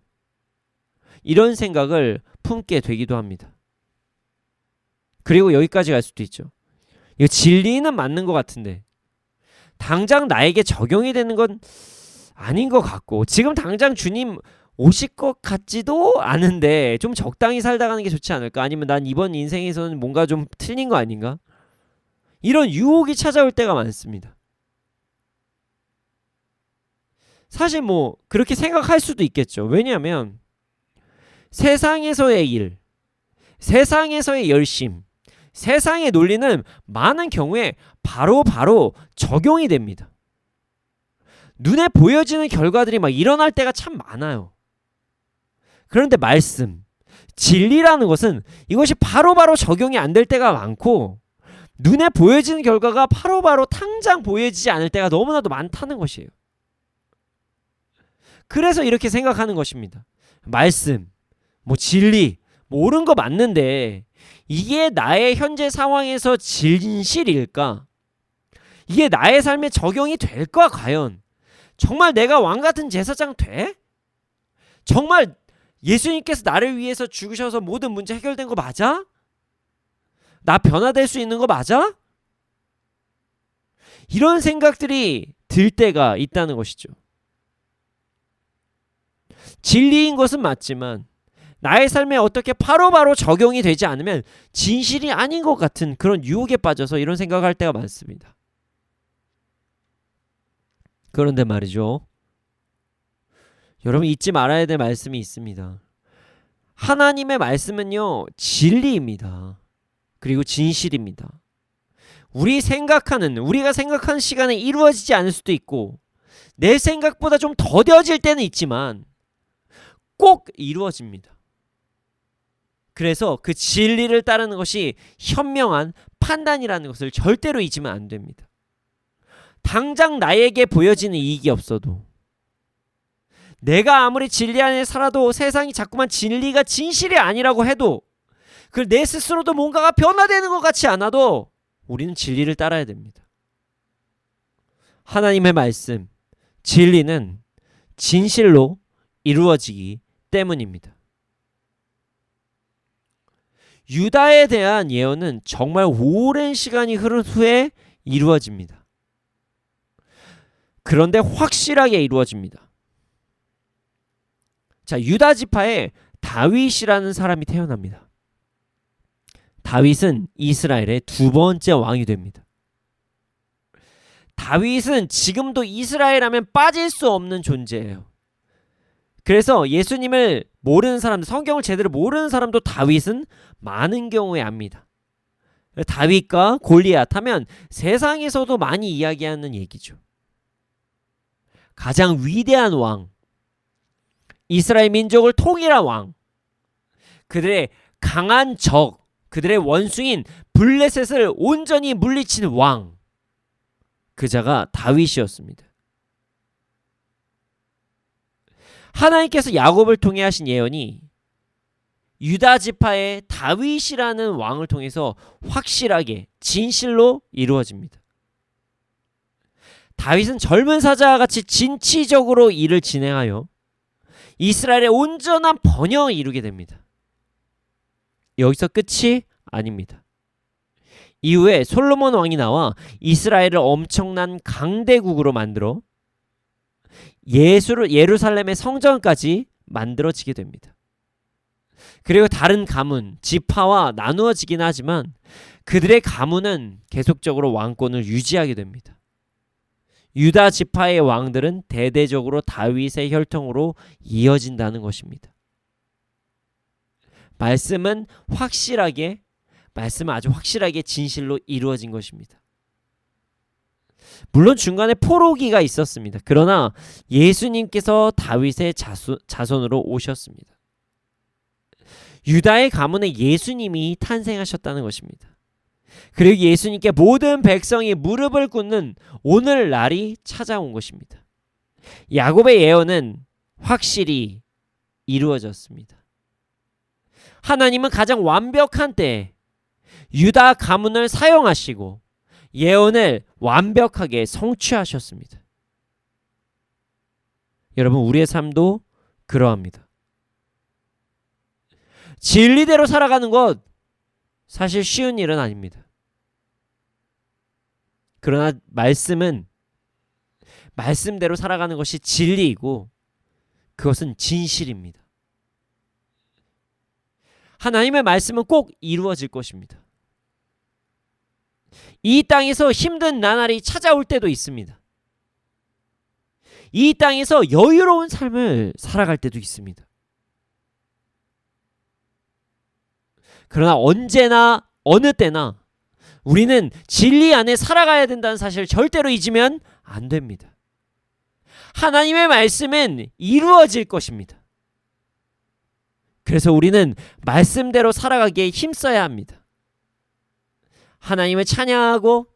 이런 생각을 품게 되기도 합니다. 그리고 여기까지 갈 수도 있죠. 이거 진리는 맞는 것 같은데 당장 나에게 적용이 되는 건 아닌 것 같고 지금 당장 주님 오실 것 같지도 않은데 좀 적당히 살다 가는 게 좋지 않을까? 아니면 난 이번 인생에서는 뭔가 좀 틀린 거 아닌가? 이런 유혹이 찾아올 때가 많습니다. 사실 뭐 그렇게 생각할 수도 있겠죠. 왜냐하면 세상에서의 일, 세상에서의 열심, 세상의 논리는 많은 경우에 바로 적용이 됩니다. 눈에 보여지는 결과들이 막 일어날 때가 참 많아요. 그런데 말씀, 진리라는 것은 이것이 바로바로 적용이 안 될 때가 많고 눈에 보여지는 결과가 바로바로 당장 보여지지 않을 때가 너무나도 많다는 것이에요. 그래서 이렇게 생각하는 것입니다. 말씀, 뭐 진리, 뭐 옳은 거 맞는데 이게 나의 현재 상황에서 진실일까? 이게 나의 삶에 적용이 될까 과연? 정말 내가 왕같은 제사장 돼? 정말 예수님께서 나를 위해서 죽으셔서 모든 문제 해결된 거 맞아? 나 변화될 수 있는 거 맞아? 이런 생각들이 들 때가 있다는 것이죠. 진리인 것은 맞지만 나의 삶에 어떻게 바로바로 적용이 되지 않으면 진실이 아닌 것 같은 그런 유혹에 빠져서 이런 생각을 할 때가 많습니다. 그런데 말이죠. 여러분 잊지 말아야 될 말씀이 있습니다. 하나님의 말씀은요, 진리입니다. 그리고 진실입니다. 우리가 생각하는 시간에 이루어지지 않을 수도 있고 내 생각보다 좀 더뎌질 때는 있지만 꼭 이루어집니다. 그래서 그 진리를 따르는 것이 현명한 판단이라는 것을 절대로 잊으면 안 됩니다. 당장 나에게 보여지는 이익이 없어도 내가 아무리 진리 안에 살아도 세상이 자꾸만 진리가 진실이 아니라고 해도 그걸 내 스스로도 뭔가가 변화되는 것 같지 않아도 우리는 진리를 따라야 됩니다. 하나님의 말씀, 진리는 진실로 이루어지기 때문입니다. 유다에 대한 예언은 정말 오랜 시간이 흐른 후에 이루어집니다. 그런데 확실하게 이루어집니다. 자, 유다 지파에 다윗이라는 사람이 태어납니다. 다윗은 이스라엘의 두 번째 왕이 됩니다. 다윗은 지금도 이스라엘 하면 빠질 수 없는 존재예요. 그래서 예수님을 모르는 사람들, 성경을 제대로 모르는 사람도 다윗은 많은 경우에 압니다. 다윗과 골리앗 하면 세상에서도 많이 이야기하는 얘기죠. 가장 위대한 왕, 이스라엘 민족을 통일한 왕, 그들의 강한 적, 그들의 원수인 블레셋을 온전히 물리친 왕, 그자가 다윗이었습니다. 하나님께서 야곱을 통해 하신 예언이 유다 지파의 다윗이라는 왕을 통해서 확실하게 진실로 이루어집니다. 다윗은 젊은 사자와 같이 진취적으로 일을 진행하여 이스라엘의 온전한 번영을 이루게 됩니다. 여기서 끝이 아닙니다. 이후에 솔로몬 왕이 나와 이스라엘을 엄청난 강대국으로 만들어 예루살렘의 성전까지 만들어지게 됩니다. 그리고 다른 가문, 지파와 나누어지긴 하지만 그들의 가문은 계속적으로 왕권을 유지하게 됩니다. 유다 지파의 왕들은 대대적으로 다윗의 혈통으로 이어진다는 것입니다. 말씀은 아주 확실하게 진실로 이루어진 것입니다. 물론 중간에 포로기가 있었습니다. 그러나 예수님께서 다윗의 자손으로 오셨습니다. 유다의 가문에 예수님이 탄생하셨다는 것입니다. 그리고 예수님께 모든 백성이 무릎을 꿇는 오늘날이 찾아온 것입니다. 야곱의 예언은 확실히 이루어졌습니다. 하나님은 가장 완벽한 때에 유다 가문을 사용하시고 예언을 완벽하게 성취하셨습니다. 여러분, 우리의 삶도 그러합니다. 진리대로 살아가는 것 사실 쉬운 일은 아닙니다. 그러나 말씀은 말씀대로 살아가는 것이 진리이고 그것은 진실입니다. 하나님의 말씀은 꼭 이루어질 것입니다. 이 땅에서 힘든 나날이 찾아올 때도 있습니다. 이 땅에서 여유로운 삶을 살아갈 때도 있습니다. 그러나 언제나 어느 때나 우리는 진리 안에 살아가야 된다는 사실을 절대로 잊으면 안 됩니다. 하나님의 말씀은 이루어질 것입니다. 그래서 우리는 말씀대로 살아가기에 힘써야 합니다. 하나님을 찬양하고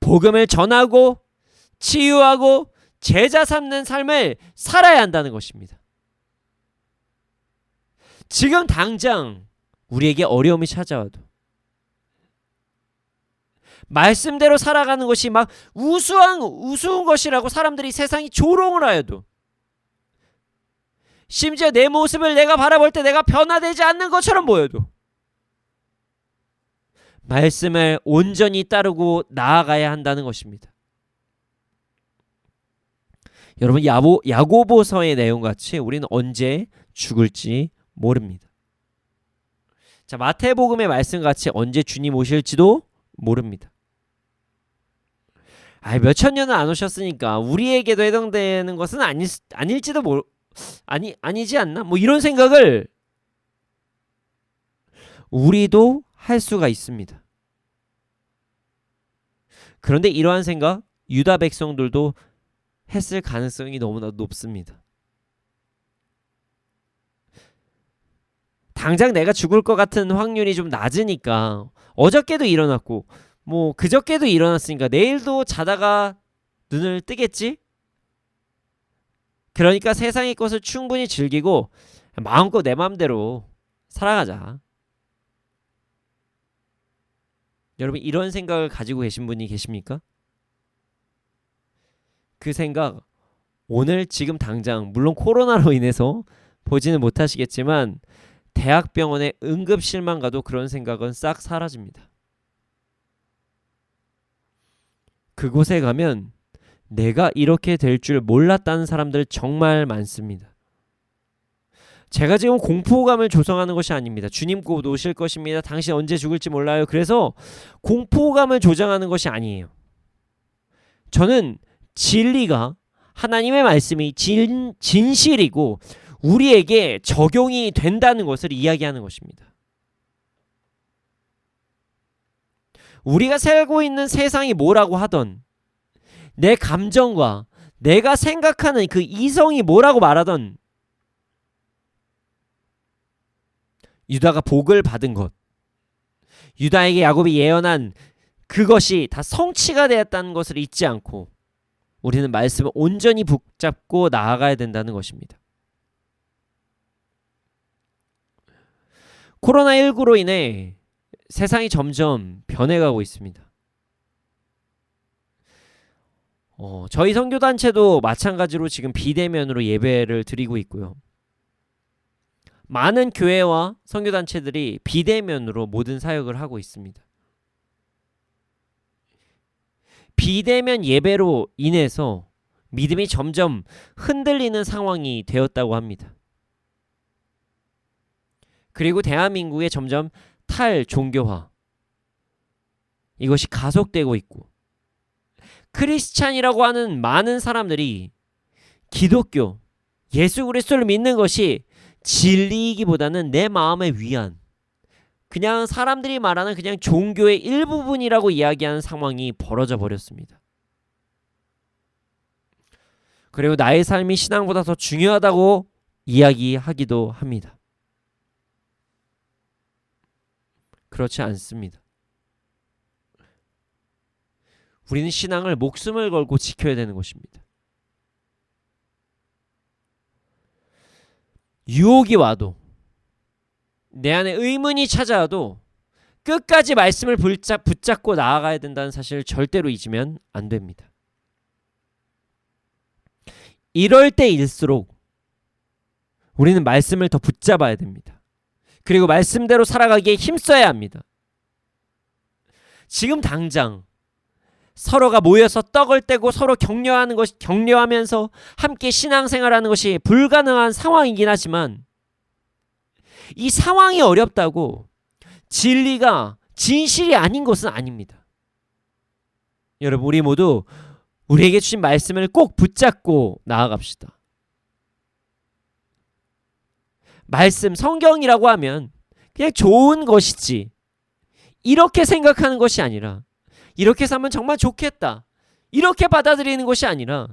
복음을 전하고 치유하고 제자 삼는 삶을 살아야 한다는 것입니다. 지금 당장 우리에게 어려움이 찾아와도 말씀대로 살아가는 것이 막 우스운 것이라고 사람들이 세상이 조롱을 하여도 심지어 내 모습을 내가 바라볼 때 내가 변화되지 않는 것처럼 보여도 말씀을 온전히 따르고 나아가야 한다는 것입니다. 여러분 야고보서의 내용같이 우리는 언제 죽을지 모릅니다. 자, 마태복음의 말씀같이 언제 주님 오실지도 모릅니다. 몇천 년은 안 오셨으니까 우리에게도 해당되는 것은 아닐지도 아니지 않나? 뭐 이런 생각을 우리도 할 수가 있습니다. 그런데 이러한 생각 유다 백성들도 했을 가능성이 너무나 높습니다. 당장 내가 죽을 것 같은 확률이 좀 낮으니까 어저께도 일어났고 뭐 그저께도 일어났으니까 내일도 자다가 눈을 뜨겠지? 그러니까 세상의 것을 충분히 즐기고 마음껏 내 마음대로 살아가자. 여러분 이런 생각을 가지고 계신 분이 계십니까? 그 생각 오늘 지금 당장 물론 코로나로 인해서 보지는 못하시겠지만 대학병원의 응급실만 가도 그런 생각은 싹 사라집니다. 그곳에 가면 내가 이렇게 될 줄 몰랐다는 사람들 정말 많습니다. 제가 지금 공포감을 조성하는 것이 아닙니다. 주님 곧 오실 것입니다. 당신 언제 죽을지 몰라요. 그래서 공포감을 조장하는 것이 아니에요. 저는 진리가 하나님의 말씀이 진실이고 우리에게 적용이 된다는 것을 이야기하는 것입니다. 우리가 살고 있는 세상이 뭐라고 하던 내 감정과 내가 생각하는 그 이성이 뭐라고 말하던 유다가 복을 받은 것, 유다에게 야곱이 예언한 그것이 다 성취가 되었다는 것을 잊지 않고 우리는 말씀을 온전히 붙잡고 나아가야 된다는 것입니다. 코로나19로 인해 세상이 점점 변해가고 있습니다. 저희 선교단체도 마찬가지로 지금 비대면으로 예배를 드리고 있고요. 많은 교회와 선교단체들이 비대면으로 모든 사역을 하고 있습니다. 비대면 예배로 인해서 믿음이 점점 흔들리는 상황이 되었다고 합니다. 그리고 대한민국의 점점 탈종교화 이것이 가속되고 있고 크리스찬이라고 하는 많은 사람들이 기독교, 예수 그리스도를 믿는 것이 진리이기보다는 내 마음의 위안, 그냥 사람들이 말하는 그냥 종교의 일부분이라고 이야기하는 상황이 벌어져 버렸습니다. 그리고 나의 삶이 신앙보다 더 중요하다고 이야기하기도 합니다. 그렇지 않습니다. 우리는 신앙을 목숨을 걸고 지켜야 되는 것입니다. 유혹이 와도 내 안에 의문이 찾아와도 끝까지 말씀을 붙잡고 나아가야 된다는 사실을 절대로 잊으면 안 됩니다. 이럴 때일수록 우리는 말씀을 더 붙잡아야 됩니다. 그리고 말씀대로 살아가기에 힘써야 합니다. 지금 당장 서로가 모여서 떡을 떼고 서로 격려하면서 함께 신앙생활하는 것이 불가능한 상황이긴 하지만 이 상황이 어렵다고 진리가 진실이 아닌 것은 아닙니다. 여러분, 우리 모두 우리에게 주신 말씀을 꼭 붙잡고 나아갑시다. 말씀, 성경이라고 하면 그냥 좋은 것이지 이렇게 생각하는 것이 아니라 이렇게 살면 정말 좋겠다 이렇게 받아들이는 것이 아니라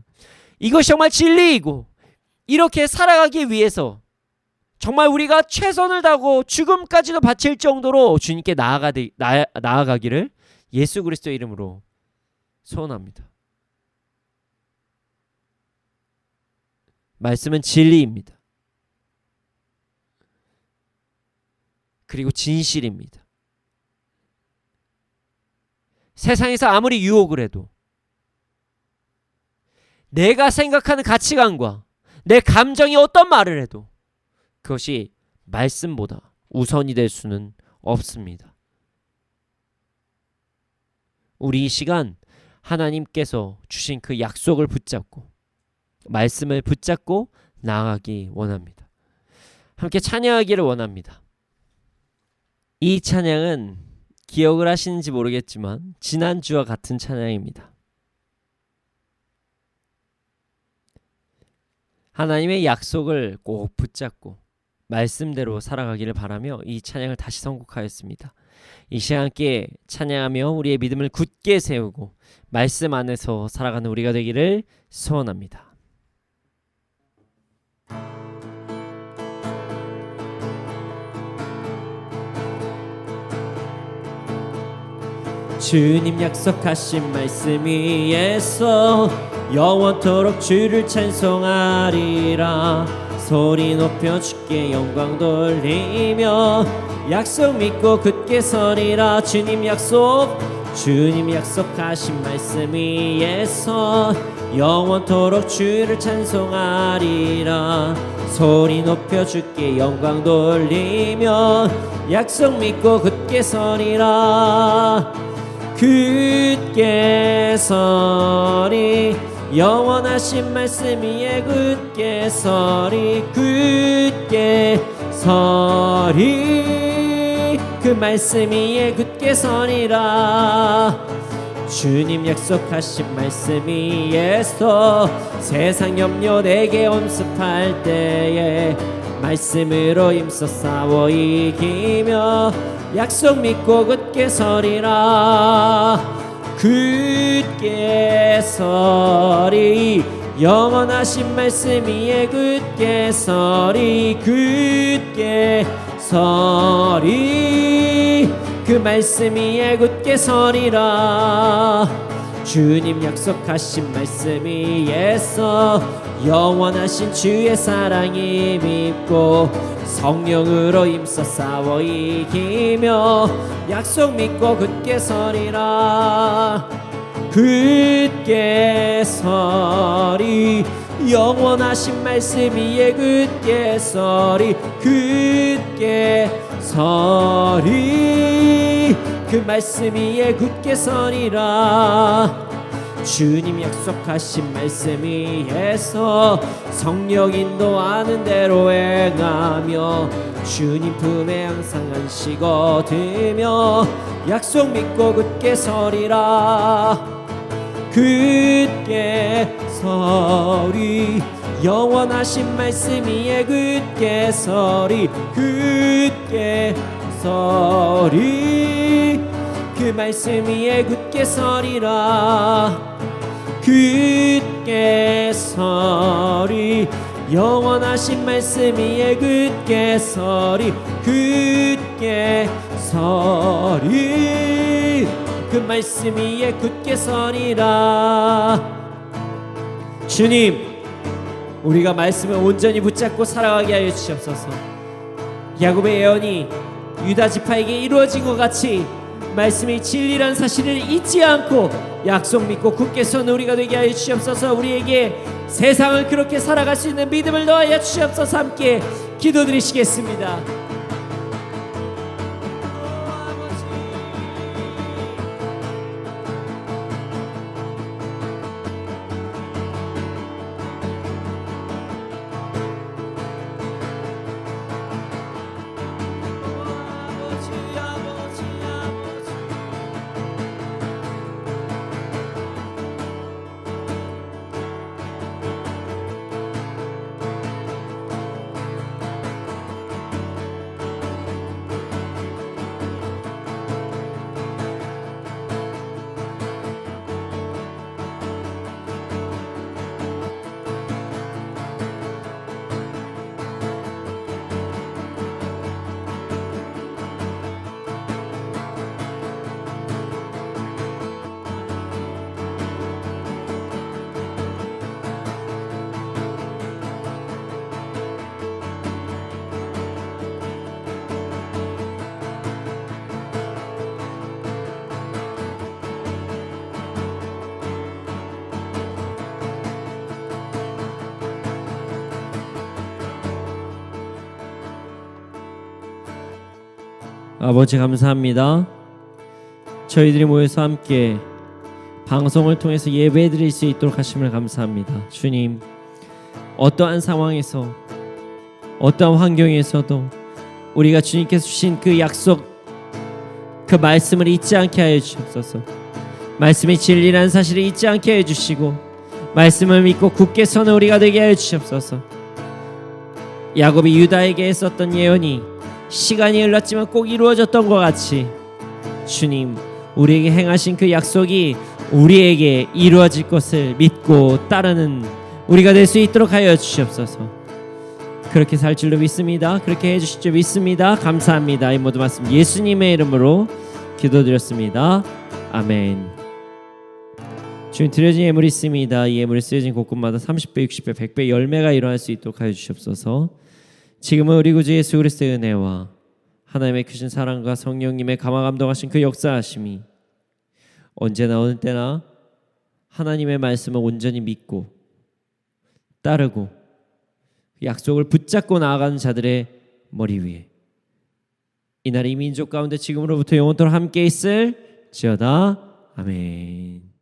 이것이 정말 진리이고 이렇게 살아가기 위해서 정말 우리가 최선을 다하고 죽음까지도 바칠 정도로 주님께 나아가기를 예수 그리스도의 이름으로 소원합니다. 말씀은 진리입니다. 그리고 진실입니다. 세상에서 아무리 유혹을 해도 내가 생각하는 가치관과 내 감정이 어떤 말을 해도 그것이 말씀보다 우선이 될 수는 없습니다. 우리 이 시간 하나님께서 주신 그 약속을 붙잡고 말씀을 붙잡고 나아가기 원합니다. 함께 찬양하기를 원합니다. 이 찬양은 기억을 하시는지 모르겠지만 지난주와 같은 찬양입니다. 하나님의 약속을 꼭 붙잡고 말씀대로 살아가기를 바라며 이 찬양을 다시 선곡하였습니다. 이 시간 함께 찬양하며 우리의 믿음을 굳게 세우고 말씀 안에서 살아가는 우리가 되기를 소원합니다. 주님 약속하신 말씀 위에서 영원토록 주를 찬송하리라. 소리 높여 주께 영광 돌리며 약속 믿고 굳게 서리라. 주님 약속하신 말씀 위에서 영원토록 주를 찬송하리라. 소리 높여 주께 영광 돌리며 약속 믿고 굳게 서리라. 굳게 서리 영원하신 말씀 위에 굳게 서리. 굳게 서리 그 말씀 위에 굳게 서리라. 주님 약속하신 말씀 위에서 세상 염려 내게 엄습할 때에 말씀으로 힘써 싸워 이기며 약속 믿고 굳게 서리라. 굳게 서리 영원하신 말씀 위에 굳게 서리. 굳게 서리 그 말씀 위에 굳게 서리라. 주님 약속하신 말씀 위에서 영원하신 주의 사랑이 믿고 성령으로 힘써 싸워 이기며 약속 믿고 굳게 서리라. 굳게 서리 영원하신 말씀 위에 굳게 서리. 굳게 서리 그 말씀 위에 굳게 서리라. 주님 약속하신 말씀 위에서 성령 인도하는 대로 행하며 주님 품에 항상 안식 얻으며 약속 믿고 굳게 서리라. 굳게 서리 영원하신 말씀 위에 굳게 서리. 굳게 서리 그 말씀 위에 굳게 서리라. 굳게 서리 영원하신 말씀 위에 굳게 서리. 굳게 서리 그 말씀 위에 굳게 서리라. 주님, 우리가 말씀을 온전히 붙잡고 살아가게 하여 주시옵소서. 야곱의 예언이 유다 지파에게 이루어진 것 같이 말씀이 진리란 사실을 잊지 않고 약속 믿고 굳게 서는 우리가 되게 하여 주시옵소서. 우리에게 세상을 그렇게 살아갈 수 있는 믿음을 더하여 주시옵소서. 함께 기도드리시겠습니다. 아버지 감사합니다. 저희들이 모여서 함께 방송을 통해서 예배드릴 수 있도록 하심을 감사합니다. 주님, 어떠한 상황에서 어떠한 환경에서도 우리가 주님께서 주신 그 약속, 그 말씀을 잊지 않게 하여 주옵소서. 말씀이 진리라는 사실을 잊지 않게 해주시고 말씀을 믿고 굳게 서는 우리가 되게 하여 주옵소서. 야곱이 유다에게 했었던 예언이 시간이 흘렀지만 꼭 이루어졌던 것 같이 주님, 우리에게 행하신 그 약속이 우리에게 이루어질 것을 믿고 따르는 우리가 될 수 있도록 하여 주시옵소서. 그렇게 살 줄로 믿습니다. 그렇게 해주실 줄 믿습니다. 감사합니다. 이 모든 말씀 예수님의 이름으로 기도드렸습니다. 아멘. 주님, 드려진 예물이 있습니다. 이 예물이 쓰여진 곳곳마다 30배, 60배, 100배 열매가 일어날 수 있도록 하여 주시옵소서. 지금은 우리 구주 예수 그리스도의 은혜와 하나님의 크신 사랑과 성령님의 감화 감동하신 그 역사하심이 언제나 어느 때나 하나님의 말씀을 온전히 믿고 따르고 약속을 붙잡고 나아가는 자들의 머리 위에 이날 이 민족 가운데 지금으로부터 영원토록 함께 있을지어다. 아멘.